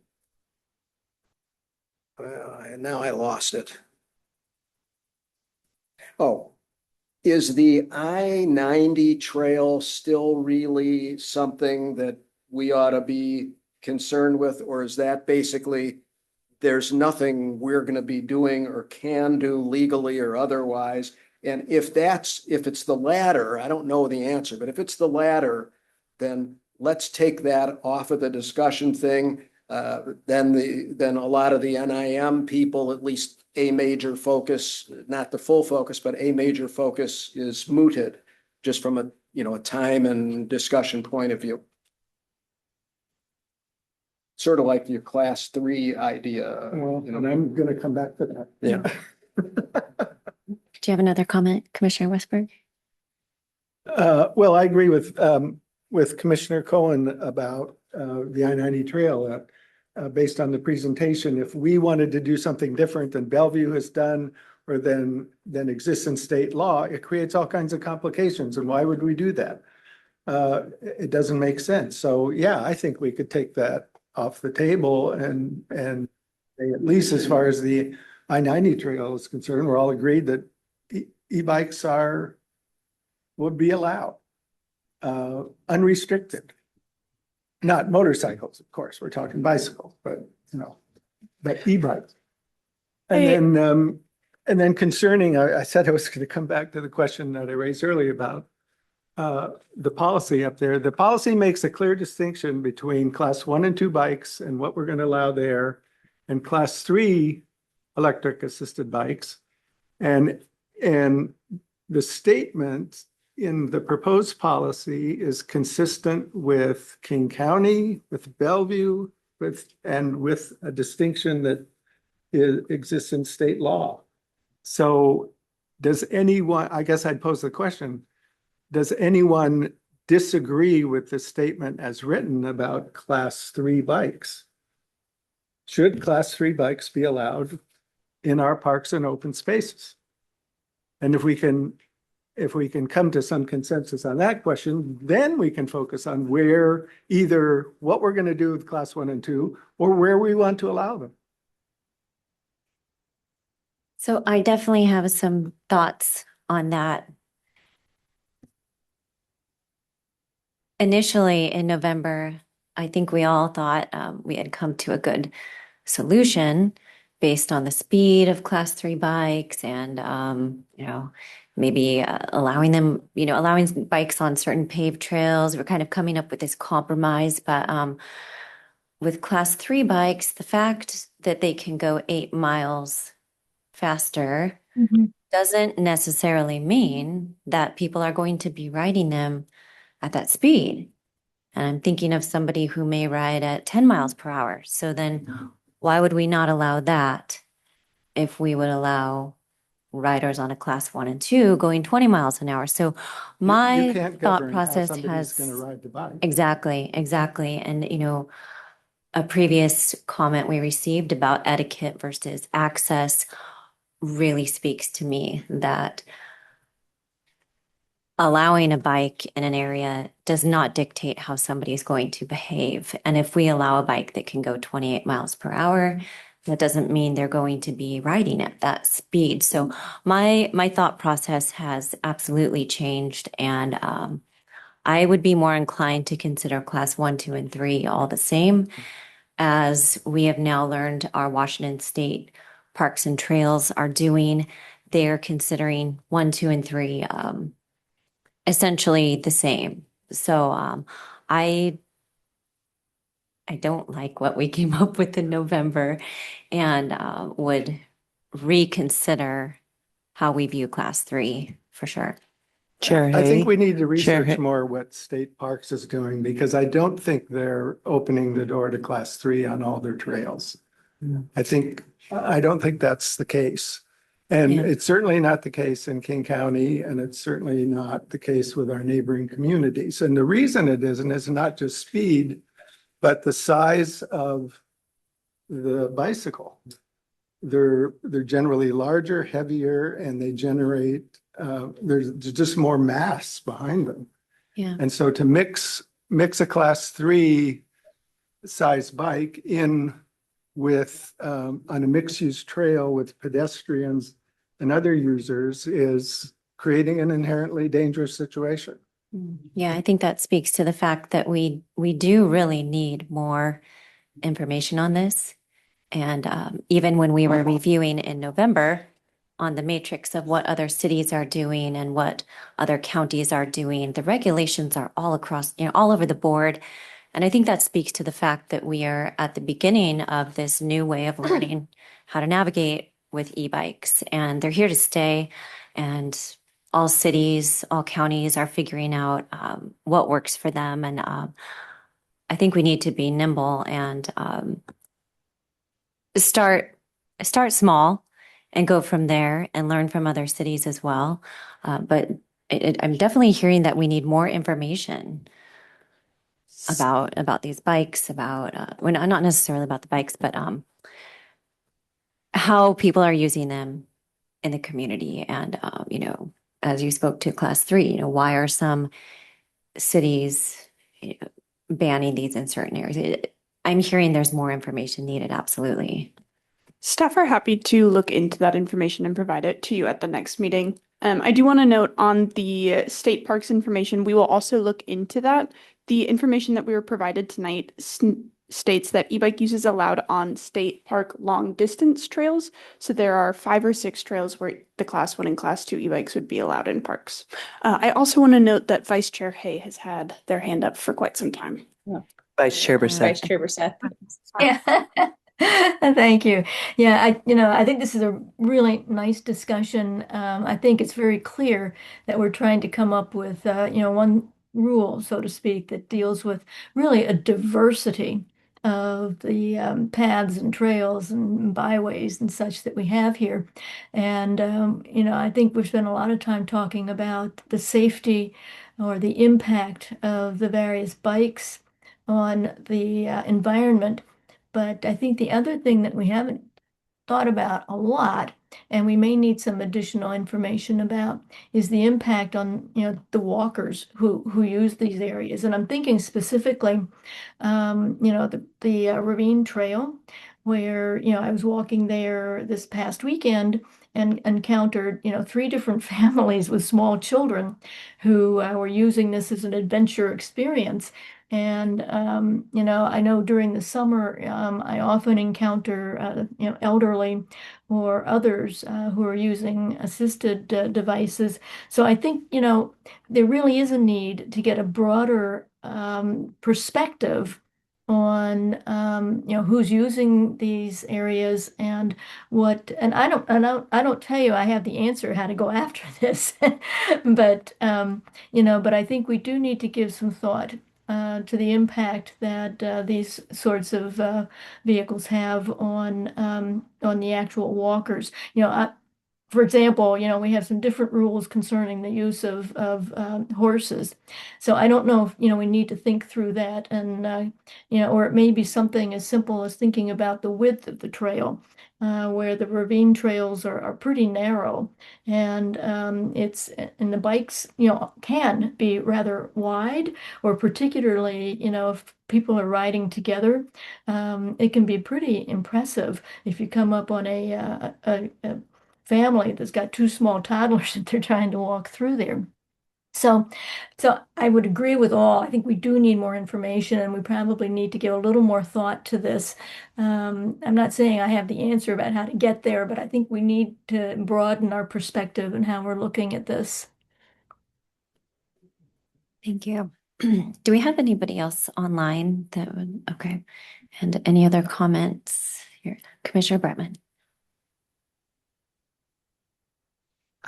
I lost it. Oh, is the I-90 trail still really something that we ought to be concerned with? Or is that basically there's nothing we're going to be doing or can do legally or otherwise? And if it's the latter, I don't know the answer, but if it's the latter, then let's take that off of the discussion thing. Then a lot of the NIM people, at least a major focus, not the full focus, but a major focus is mooted just from a time and discussion point of view. Sort of like your class 3 idea. Well, and I'm going to come back to that. Yeah. Do you have another comment, Commissioner Westberg? Well, I agree with Commissioner Cohen about the I-90 trail. Based on the presentation, if we wanted to do something different than Bellevue has done or than exists in state law, it creates all kinds of complications. And why would we do that? It doesn't make sense. So yeah, I think we could take that off the table and at least as far as the I-90 trail is concerned, we're all agreed that e-bikes would be allowed, unrestricted. Not motorcycles, of course, we're talking bicycles, but but e-bikes. And then concerning, I said I was going to come back to the question that I raised earlier about the policy up there. The policy makes a clear distinction between class 1 and 2 bikes and what we're going to allow there, and class 3 electric assisted bikes. And the statement in the proposed policy is consistent with King County, with Bellevue, with a distinction that exists in state law. So does anyone, I guess I'd pose the question, does anyone disagree with the statement as written about class 3 bikes? Should class 3 bikes be allowed in our parks and open spaces? And if we can come to some consensus on that question, then we can focus on where either what we're going to do with class 1 and 2 or where we want to allow them. So I definitely have some thoughts on that. Initially in November, I think we all thought we had come to a good solution based on the speed of class 3 bikes and, maybe allowing bikes on certain paved trails. We're kind of coming up with this compromise, but with class 3 bikes, the fact that they can go 8 miles faster doesn't necessarily mean that people are going to be riding them at that speed. And I'm thinking of somebody who may ride at 10 miles per hour. So then why would we not allow that if we would allow riders on a class 1 and 2 going 20 miles an hour? So my You can't thought govern how process somebody's has going to ride the bike. exactly. And, a previous comment we received about etiquette versus access really speaks to me that allowing a bike in an area does not dictate how somebody is going to behave. And if we allow a bike that can go 28 miles per hour, that doesn't mean they're going to be riding at that speed. So my thought process has absolutely changed, and I would be more inclined to consider class 1, 2, and 3 all the same, as we have now learned our Washington State Parks and Trails are doing. They're considering 1, 2, and 3 essentially the same. So I don't like what we came up with in November, and would reconsider how we view class 3 for sure. Chair I think Hay? we need to Chair research Hay- more what state parks is doing, because I don't think they're opening the door to class 3 on all their trails. I don't think that's the case. And Yeah. it's certainly not the case in King County, and it's certainly not the case with our neighboring communities. And the reason it isn't is not just speed, but the size of the bicycle. They're generally larger, heavier, and they generate, there's just more mass behind them. Yeah. And so to mix a class 3 size bike in with on a mixed use trail with pedestrians and other users is creating an inherently dangerous situation. Yeah, I think that speaks to the fact that we do really need more information on this. And even when we were reviewing in November on the matrix of what other cities are doing and what other counties are doing, the regulations are all across, all over the board. And I think that speaks to the fact that we are at the beginning of this new way of learning how to navigate with e-bikes, and they're here to stay. And all cities, all counties are figuring out what works for them. And I think we need to be nimble and start small and go from there and learn from other cities as well. But I'm definitely hearing that we need more information about these bikes, about well, not necessarily about the bikes, but how people are using them in the community. And, as you spoke to class 3, why are some cities banning these in certain areas? I'm hearing there's more information needed, absolutely. Staff are happy to look into that information and provide it to you at the next meeting. I do want to note on the state parks information, we will also look into that. The information that we were provided tonight states that e-bike use is allowed on state park long distance trails. So there are 5 or 6 trails where the class 1 and class 2 e-bikes would be allowed in parks. I also want to note that Vice Chair Hay has had their hand up for quite some time. Vice Chair Brissett. Vice Chair Brissett. Yeah. Thank you. Yeah, I think this is a really nice discussion. I think it's very clear that we're trying to come up with, one rule, so to speak, that deals with really a diversity of the paths and trails and byways and such that we have here. And, I think we've spent a lot of time talking about the safety or the impact of the various bikes on the environment. But I think the other thing that we haven't thought about a lot, and we may need some additional information about, is the impact on, the walkers who use these areas. And I'm thinking specifically, the Ravine Trail, where, I was walking there this past weekend and encountered, 3 different families with small children who were using this as an adventure experience. And, I know during the summer, I often encounter, elderly or others who are using assisted devices. So I think, there really is a need to get a broader perspective on, who's using these areas and what, and I don't tell you I have the answer how to go after this, but, but I think we do need to give some thought to the impact that these sorts of vehicles have on the actual walkers. For example, we have some different rules concerning the use of horses. So I don't know if, we need to think through that and, or it may be something as simple as thinking about the width of the trail, where the ravine trails are pretty narrow and and the bikes, can be rather wide, or particularly, if people are riding together, it can be pretty impressive if you come up on a family that's got 2 small toddlers that they're trying to walk through there. So I would agree with all. I think we do need more information and we probably need to give a little more thought to this. I'm not saying I have the answer about how to get there, but I think we need to broaden our perspective and how we're looking at this. Thank you. Do we have anybody else online that would, okay. And any other comments here? Commissioner Bretman.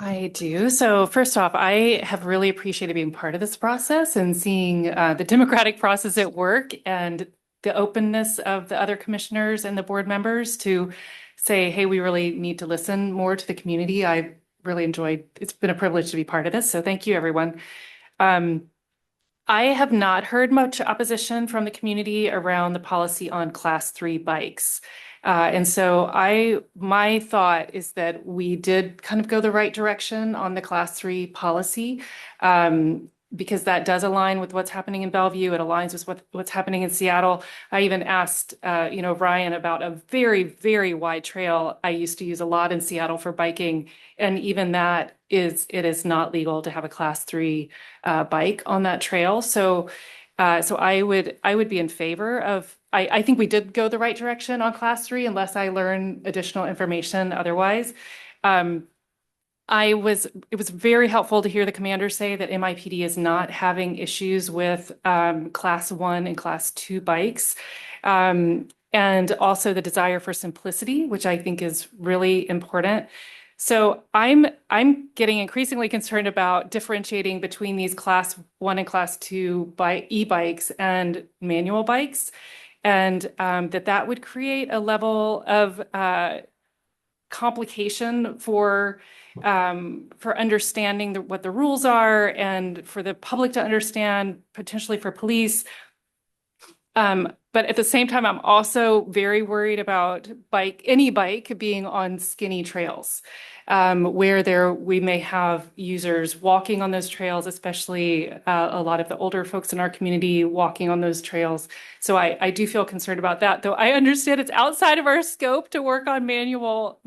I do. So first off, I have really appreciated being part of this process and seeing the democratic process at work and the openness of the other commissioners and the board members to say, hey, we really need to listen more to the community. I really enjoyed, it's been a privilege to be part of this. So thank you, everyone. I have not heard much opposition from the community around the policy on class 3 bikes. And so my thought is that we did kind of go the right direction on the class 3 policy, because that does align with what's happening in Bellevue. It aligns with what's happening in Seattle. I even asked, Ryan about a very, very wide trail I used to use a lot in Seattle for biking. And even that it is not legal to have a class 3 bike on that trail. So I would be in favor of, I think we did go the right direction on class 3 unless I learn additional information otherwise. It was very helpful to hear the commander say that MIPD is not having issues with class 1 and class 2 bikes. And also the desire for simplicity, which I think is really important. So I'm getting increasingly concerned about differentiating between these class 1 and class 2 e-bikes and manual bikes, and that would create a level of complication for understanding what the rules are and for the public to understand, potentially for police. But at the same time, I'm also very worried about any bike being on skinny trails, where we may have users walking on those trails, especially a lot of the older folks in our community walking on those trails. So I do feel concerned about that, though I understand it's outside of our scope to work on manual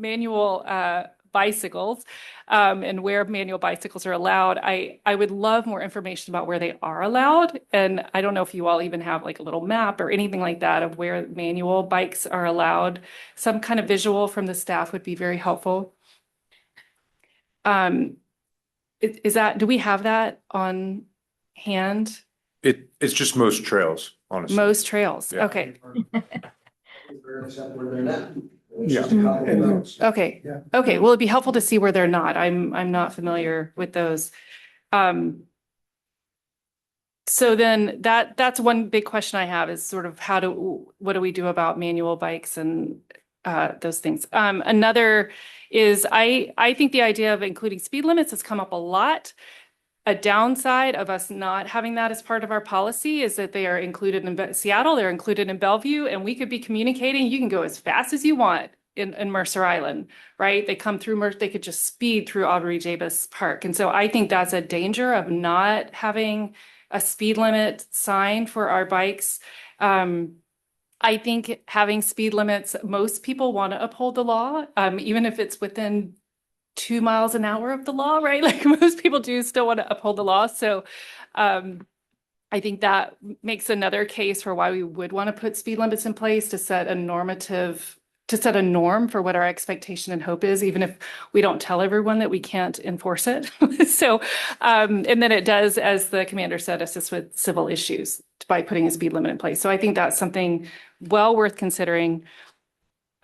bicycles, and where manual bicycles are allowed. I would love more information about where they are allowed. And I don't know if you all even have like a little map or anything like that of where manual bikes are allowed. Some kind of visual from the staff would be very helpful. Do we have that on hand? It's just most trails, honestly. Most trails. Yeah. Okay. Yeah. Okay. Okay. Well, it'd be helpful to see where they're not. I'm not familiar with those. So then that's one big question I have, is sort of what do we do about manual bikes and those things. Another is I think the idea of including speed limits has come up a lot. A downside of us not having that as part of our policy is that they are included in Seattle, they're included in Bellevue, and we could be communicating. You can go as fast as you want in Mercer Island, right? They come through Mercer, they could just speed through Aubrey Jabus Park. And so I think that's a danger of not having a speed limit sign for our bikes. I think having speed limits, most people want to uphold the law, even if it's within 2 miles an hour of the law, right? Like most people do still want to uphold the law. So I think that makes another case for why we would want to put speed limits in place to set a norm for what our expectation and hope is, even if we don't tell everyone that we can't enforce it. So, and then it does, as the commander said, assist with civil issues by putting a speed limit in place. So I think that's something well worth considering.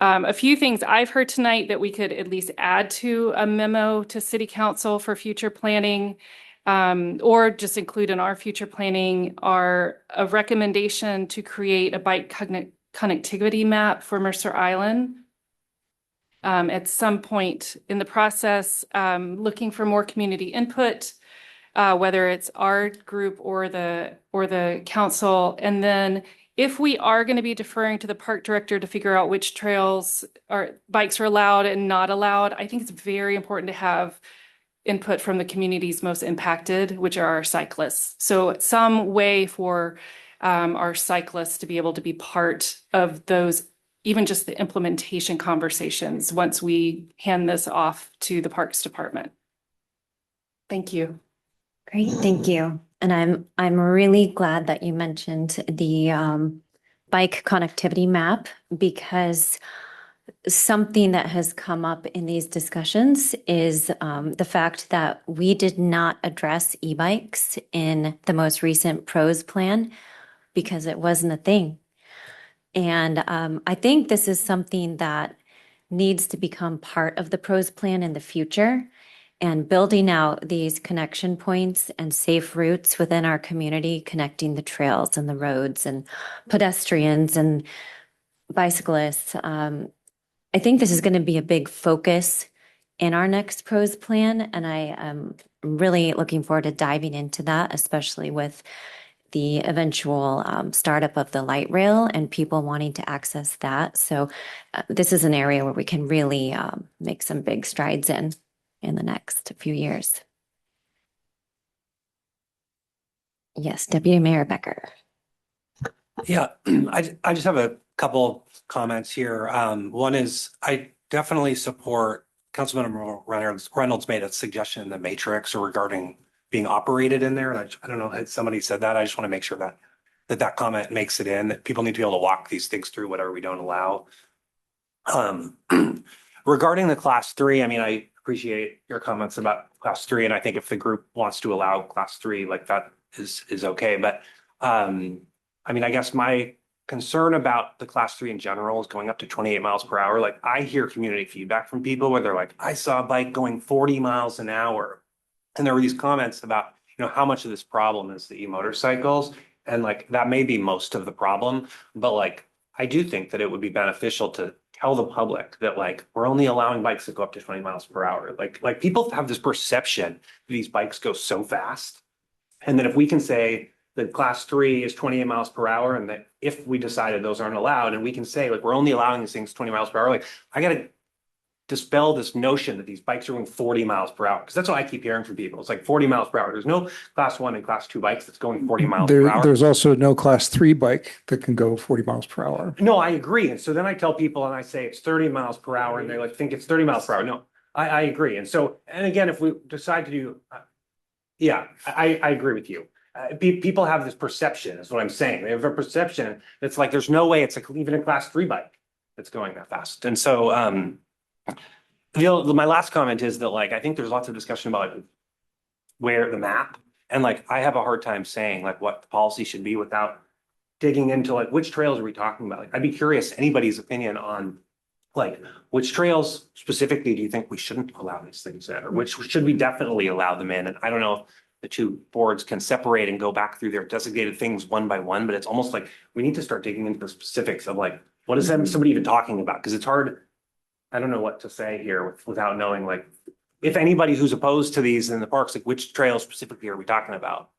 A few things I've heard tonight that we could at least add to a memo to City Council for future planning, or just include in our future planning, are a recommendation to create a bike connectivity map for Mercer Island. At some point in the process, looking for more community input, whether it's our group or the council, and then if we are going to be deferring to the park director to figure out which trails bikes are allowed and not allowed, I think it's very important to have input from the communities most impacted, which are our cyclists. So some way for our cyclists to be able to be part of those, even just the implementation conversations once we hand this off to the Parks Department. Thank you. Great, thank you. And I'm really glad that you mentioned the bike connectivity map, because something that has come up in these discussions is the fact that we did not address e-bikes in the most recent PROS plan because it wasn't a thing. And I think this is something that needs to become part of the PROS plan in the future, and building out these connection points and safe routes within our community, connecting the trails and the roads and pedestrians and bicyclists. I think this is going to be a big focus in our next PROS plan, and I am really looking forward to diving into that, especially with the eventual startup of the light rail and people wanting to access that. So this is an area where we can really make some big strides in the next few years. Yes, Deputy Mayor Becker. Yeah, I just have a couple comments here. One is I definitely support Councilmember Reynolds made a suggestion in the matrix regarding being operated in there. And I don't know if somebody said that. I just want to make sure that comment makes it in, that people need to be able to walk these things through whatever we don't allow. Regarding the class 3, I mean, I appreciate your comments about class 3. And I think if the group wants to allow class 3, like that is okay. But I mean, I guess my concern about the class 3 in general is going up to 28 miles per hour. Like I hear community feedback from people where they're like, I saw a bike going 40 miles an hour. And there were these comments about, you know, how much of this problem is the e-motorcycles. And like, that may be most of the problem, but like, I do think that it would be beneficial to tell the public that like, we're only allowing bikes to go up to 20 miles per hour. Like people have this perception that these bikes go so fast. And then if we can say the class 3 is 28 miles per hour, and that if we decided those aren't allowed, and we can say like, we're only allowing these things 20 miles per hour, like I gotta dispel this notion that these bikes are going 40 miles per hour. Because that's what I keep hearing from people. It's like 40 miles per hour. There's no class 1 and class 2 bikes that's going 40 miles per hour. There's also no class 3 bike that can go 40 miles per hour. No, I agree. And so then I tell people and I say it's 30 miles per hour and they like think it's 30 miles per hour. No, I agree. And so, and again, if we decide to do, yeah, I agree with you. People have this perception, is what I'm saying. They have a perception that's like, there's no way it's like even a class 3 bike that's going that fast. And so, my last comment is that like, I think there's lots of discussion about like, where the map, and like, I have a hard time saying like what the policy should be without digging into like, which trails are we talking about? Like, I'd be curious, anybody's opinion on like, which trails specifically do you think we shouldn't allow these things in, or which should we definitely allow them in? And I don't know if the two boards can separate and go back through their designated things one by one, but it's almost like we need to start digging into the specifics of like, what is somebody even talking about? Because it's hard. I don't know what to say here without knowing, like, if anybody who's opposed to these in the parks, like which trails specifically are we talking about?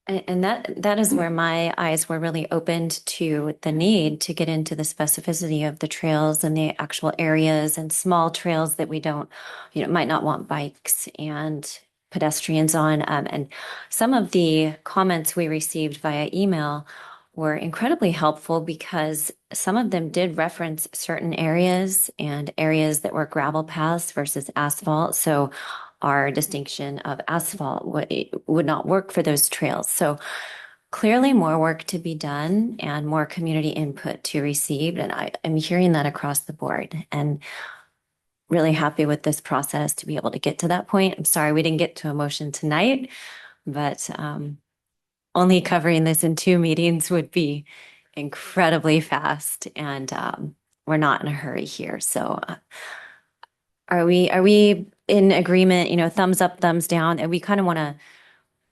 And that is where my eyes were really opened to the need to get into the specificity of the trails and the actual areas and small trails that we don't, might not want bikes and pedestrians on. And some of the comments we received via email were incredibly helpful because some of them did reference certain areas and areas that were gravel paths versus asphalt. So our distinction of asphalt would not work for those trails. So clearly more work to be done and more community input to receive. And I'm hearing that across the board and really happy with this process to be able to get to that point. I'm sorry we didn't get to a motion tonight, but only covering this in 2 meetings would be incredibly fast, and we're not in a hurry here. So are we in agreement, thumbs up, thumbs down, and we kind of want to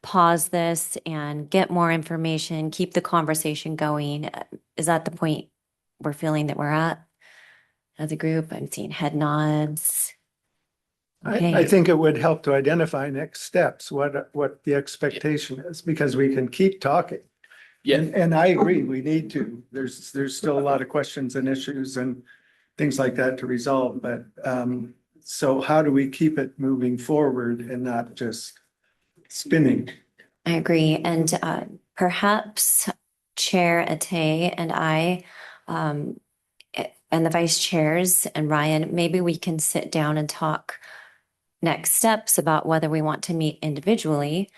pause this and get more information, keep the conversation going? Is that the point we're feeling that we're at as a group? I'm seeing head nods. Okay. I think it would help to identify next steps, what the expectation is, because we can keep talking. Yeah. And I agree, we need to. There's still a lot of questions and issues and things like that to resolve, but so how do we keep it moving forward and not just spinning? I agree. And perhaps Chair Atay and I, and the vice chairs and Ryan, maybe we can sit down and talk next steps about whether we want to meet individually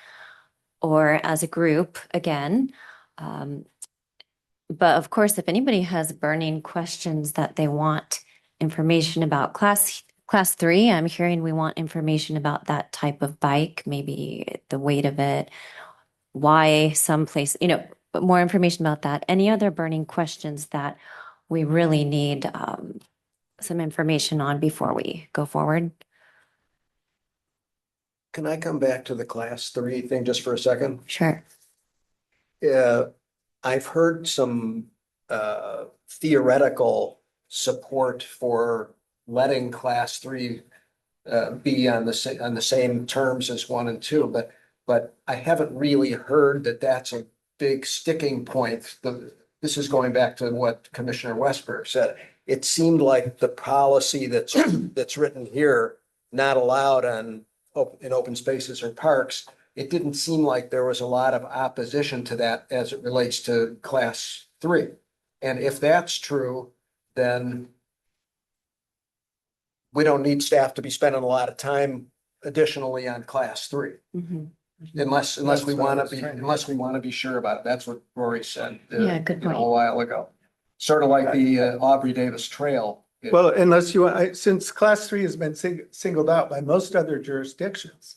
or as a group again. But of course, if anybody has burning questions that they want information about class 3, I'm hearing we want information about that type of bike, maybe the weight of it, why someplace, but more information about that. Any other burning questions that we really need some information on before we go forward? Can I come back to the class 3 thing just for a second? Sure. I've heard some theoretical support for letting class 3 be on the same terms as 1 and 2, but I haven't really heard that that's a big sticking point. This is going back to what Commissioner Westberg said. It seemed like the policy that's written here, not allowed in open spaces or parks, it didn't seem like there was a lot of opposition to that as it relates to class 3. And if that's true, then we don't need staff to be spending a lot of time additionally on class 3. Mm-hmm. Unless we want to be sure about it. That's what Rory said Yeah, good point. a while ago. Sort of like the Aubrey Davis Trail. Well, unless you want, since class 3 has been singled out by most other jurisdictions,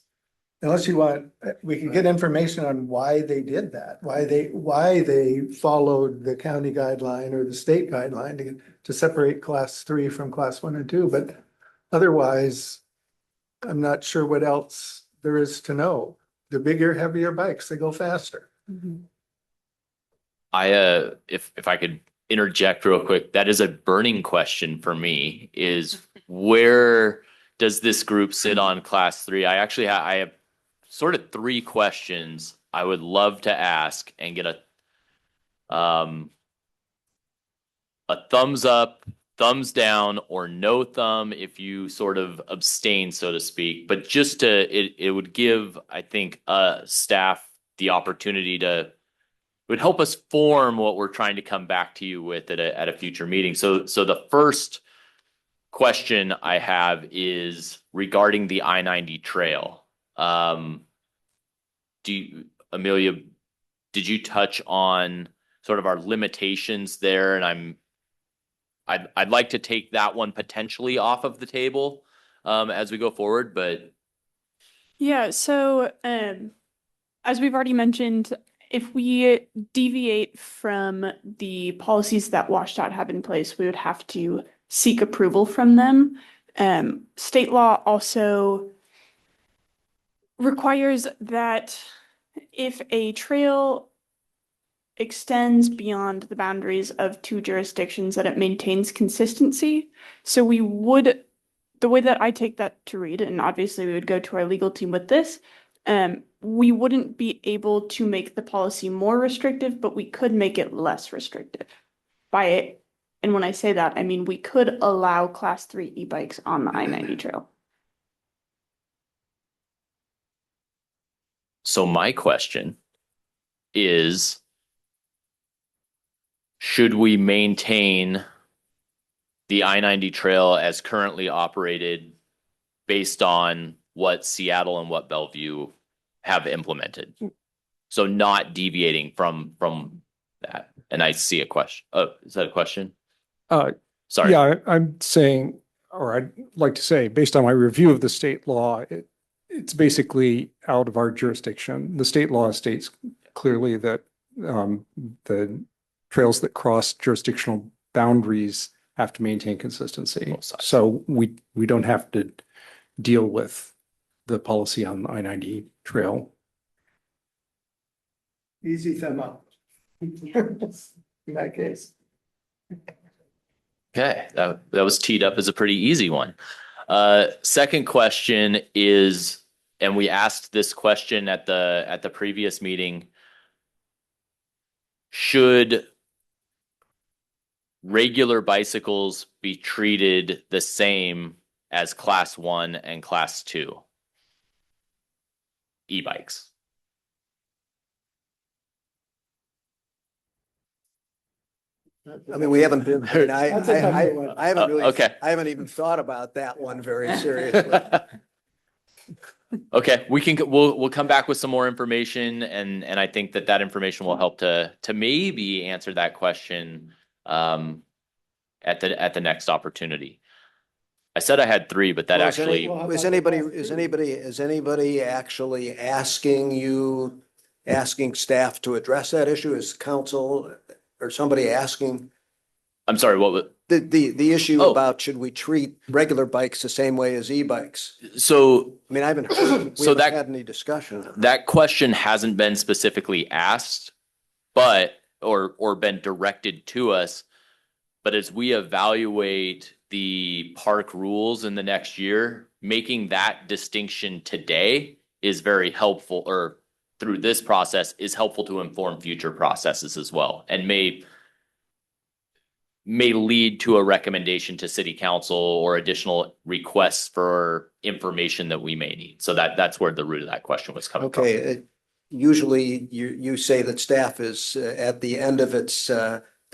unless you want, we can get information on why they did that, why they followed the county guideline or the state guideline to separate class 3 from class 1 and 2. But otherwise, I'm not sure what else there is to know. The bigger, heavier bikes, they go faster. Mm-hmm. If I could interject real quick, that is a burning question for me, is where does this group sit on class 3? I actually I sort of three questions I would love to ask and get a thumbs up, thumbs down, or no thumb if you sort of abstain, so to speak. But just it would give, I think, staff the opportunity to, would help us form what we're trying to come back to you with at a future meeting. So the first question I have is regarding the I-90 trail. Amelia, did you touch on sort of our limitations there? And I'd like to take that one potentially off of the table as we go forward, but Yeah, so as we've already mentioned, if we deviate from the policies that WashDOT have in place, we would have to seek approval from them. State law also requires that if a trail extends beyond the boundaries of two jurisdictions, that it maintains consistency. So we would, the way that I take that to read, and obviously we would go to our legal team with this, we wouldn't be able to make the policy more restrictive, but we could make it less restrictive by it. And when I say that, I mean we could allow Class 3 e-bikes on the I-90 trail. so my question is, should we maintain the I-90 trail as currently operated based on what Seattle and what Bellevue have implemented? So not deviating from that. And I see a question. Oh, is that a question? Sorry. Yeah, I'm saying, or I'd like to say, based on my review of the state law, it's basically out of our jurisdiction. The state law states clearly that the trails that cross jurisdictional boundaries have to maintain consistency. So we don't have to deal with the policy on the I-90 trail. Easy thumb up. In that case. Okay, that was teed up as a pretty easy one. Second question is, and we asked this question at the previous meeting, should regular bicycles be treated the same as Class 1 and Class 2 e-bikes? I mean, we haven't been, I mean, That's a tough one. I haven't really, okay. I haven't even thought about that one very seriously. Okay, we'll come back with some more information, and I think that information will help to maybe answer that question at the next opportunity. I said I had three, but that Well, actually is anybody actually asking staff to address that issue? Is council or somebody asking? I'm sorry, what was the issue about should we treat regular bikes the same way as e-bikes? So I mean, I haven't heard, we haven't had any discussion. That question hasn't been specifically asked, but or been directed to us. But as we evaluate the park rules in the next year, making that distinction today is very helpful, or through this process is helpful to inform future processes as well, and may lead to a recommendation to city council or additional requests for information that we may need. So that's where the root of that question was coming from. Okay, usually you say that staff is at the end of its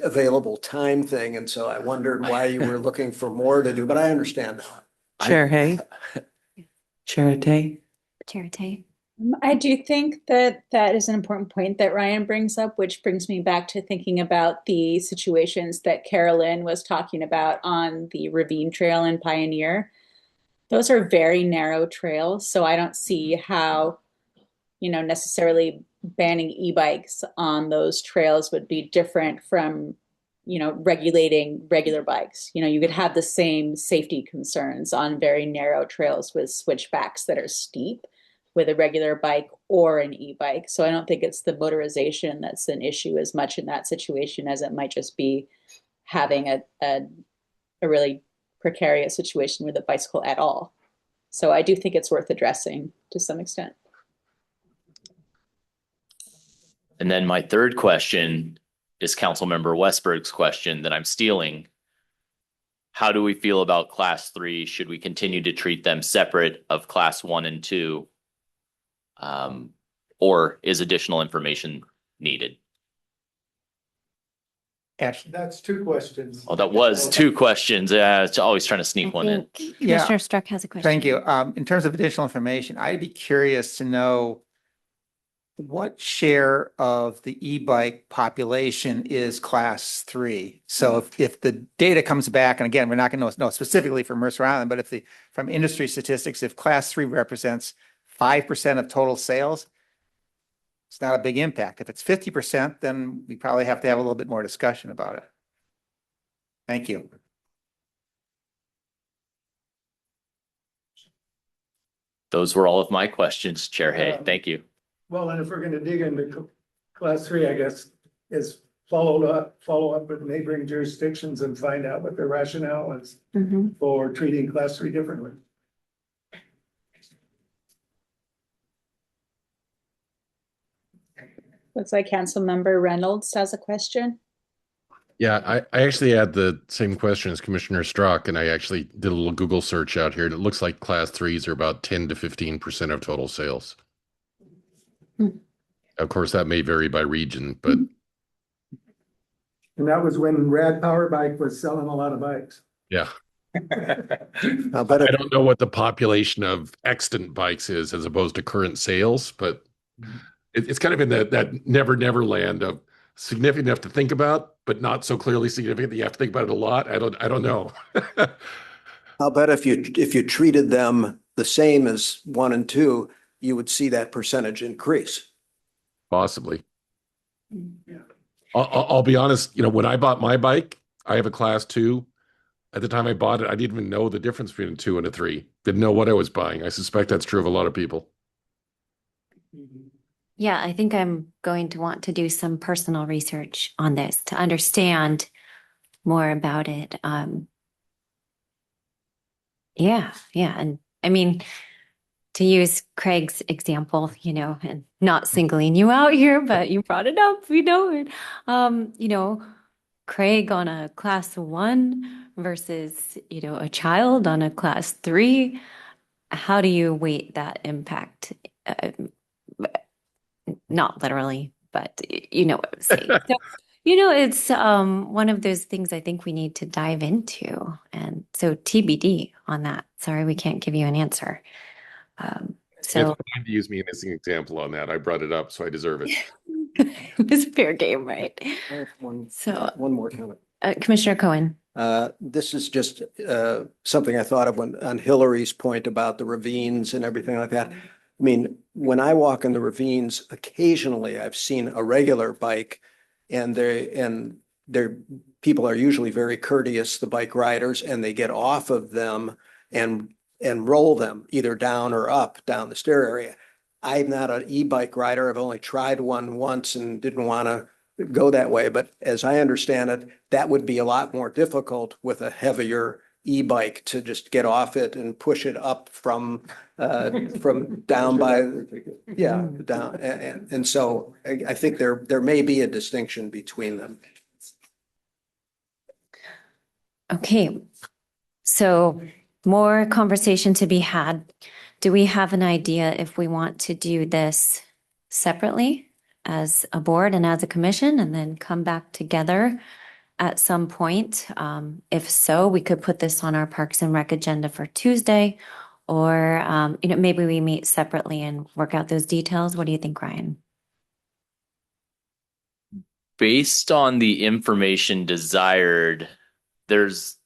available time thing, and so I wondered why you were looking for more to do, but I understand now. Chair Hay? Chair Tay? Chair Tay? I do think that is an important point that Ryan brings up, which brings me back to thinking about the situations that Carolyn was talking about on the Ravine Trail in Pioneer. Those are very narrow trails, so I don't see how, necessarily banning e-bikes on those trails would be different from, regulating regular bikes. You could have the same safety concerns on very narrow trails with switchbacks that are steep with a regular bike or an e-bike. So I don't think it's the motorization that's an issue as much in that situation as it might just be having a really precarious situation with a bicycle at all. So I do think it's worth addressing to some extent. And then my third question is Councilmember Westberg's question that I'm stealing. How do we feel about class 3? Should we continue to treat them separate of class 1 and 2? Or is additional information needed? Actually, That's two questions. Oh, that was 2 questions. It's always trying to sneak one in. Commissioner Struck has a question. thank you. In terms of additional information, I'd be curious to know what share of the e-bike population is class 3? So if the data comes back, and again, we're not going to know specifically for Mercer Island, but if from industry statistics, if class 3 represents 5% of total sales, it's not a big impact. If it's 50%, then we probably have to have a little bit more discussion about it. Thank you. Those were all of my questions, Chair Hay. Thank you. Well, and if we're going to dig into class 3, I guess, is follow up with neighboring jurisdictions and find out what their rationale is for treating class 3 differently. Looks like Councilmember Reynolds has a question. Yeah, I actually had the same question as Commissioner Strzok, and I actually did a little Google search out here. And it looks like class 3s are about 10 to 15% of total sales. Of course, that may vary by region, but. And that was when Rad Power Bike was selling a lot of bikes. Yeah. I'll bet I don't know what the population of extant bikes is as opposed to current sales, but it's kind of in that never land of significant enough to think about, but not so clearly significant that you have to think about it a lot. I don't know. I'll bet if you treated them the same as 1 and 2, you would see that percentage increase. Possibly. I'll be honest, when I bought my bike, I have a class 2. At the time I bought it, I didn't even know the difference between a 2 and a 3. Didn't know what I was buying. I suspect that's true of a lot of people. Yeah, I think I'm going to want to do some personal research on this to understand more about it. Yeah. And I mean, to use Craig's example, and not singling you out here, but you brought it up, we know it. Craig on a class 1 versus, a child on a class 3. How do you weight that impact? Not literally, but you know what I'm saying. So, it's one of those things I think we need to dive into. And so TBD on that. Sorry, we can't give you an answer. So It's fine to use me as an example on that. I brought it up, so I deserve it. it's fair game, right? One more comment. Commissioner Cohen. This is just something I thought of on Hillary's point about the ravines and everything like that. I mean, when I walk in the ravines, occasionally I've seen a regular bike, and their people are usually very courteous, the bike riders, and they get off of them and roll them either down or up down the stair area. I'm not an e-bike rider. I've only tried one once and didn't want to go that way. But as I understand it, that would be a lot more difficult with a heavier e-bike to just get off it and push it up from down by, down. And so I think there may be a distinction between them. Okay. So more conversation to be had. Do we have an idea if we want to do this separately as a board and as a commission and then come back together at some point? If so, we could put this on our Parks and Rec agenda for Tuesday, or maybe we meet separately and work out those details. What do you think, Ryan? Based on the information desired, there's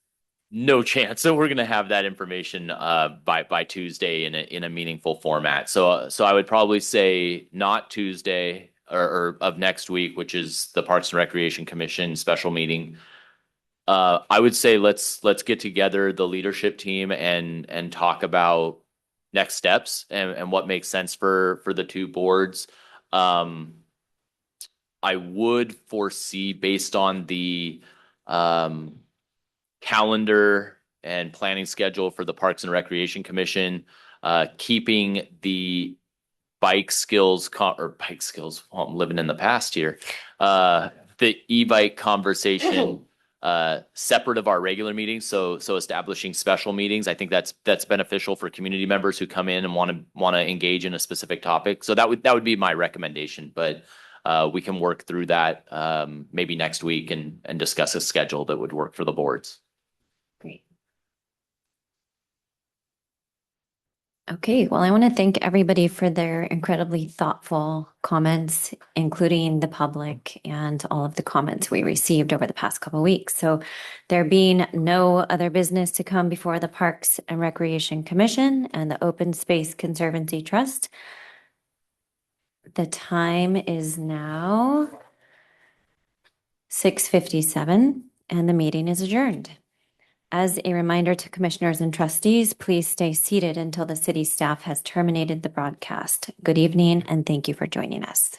no chance that we're going to have that information by Tuesday in a meaningful format. So I would probably say not Tuesday or of next week, which is the Parks and Recreation Commission special meeting. I would say let's get together the leadership team and talk about next steps and what makes sense for the 2 boards. I would foresee, based on the calendar and planning schedule for the Parks and Recreation Commission, keeping the bike skills well, I'm living in the past here. The e-bike conversation separate of our regular meetings, so establishing special meetings. I think that's beneficial for community members who come in and want to engage in a specific topic. So that would be my recommendation, but we can work through that maybe next week and discuss a schedule that would work for the boards. Great. Okay, well, I want to thank everybody for their incredibly thoughtful comments, including the public and all of the comments we received over the past couple of weeks. So there being no other business to come before the Parks and Recreation Commission and the Open Space Conservancy Trust, the time is now 6:57 and the meeting is adjourned. As a reminder to commissioners and trustees, please stay seated until the city staff has terminated the broadcast. Good evening and thank you for joining us.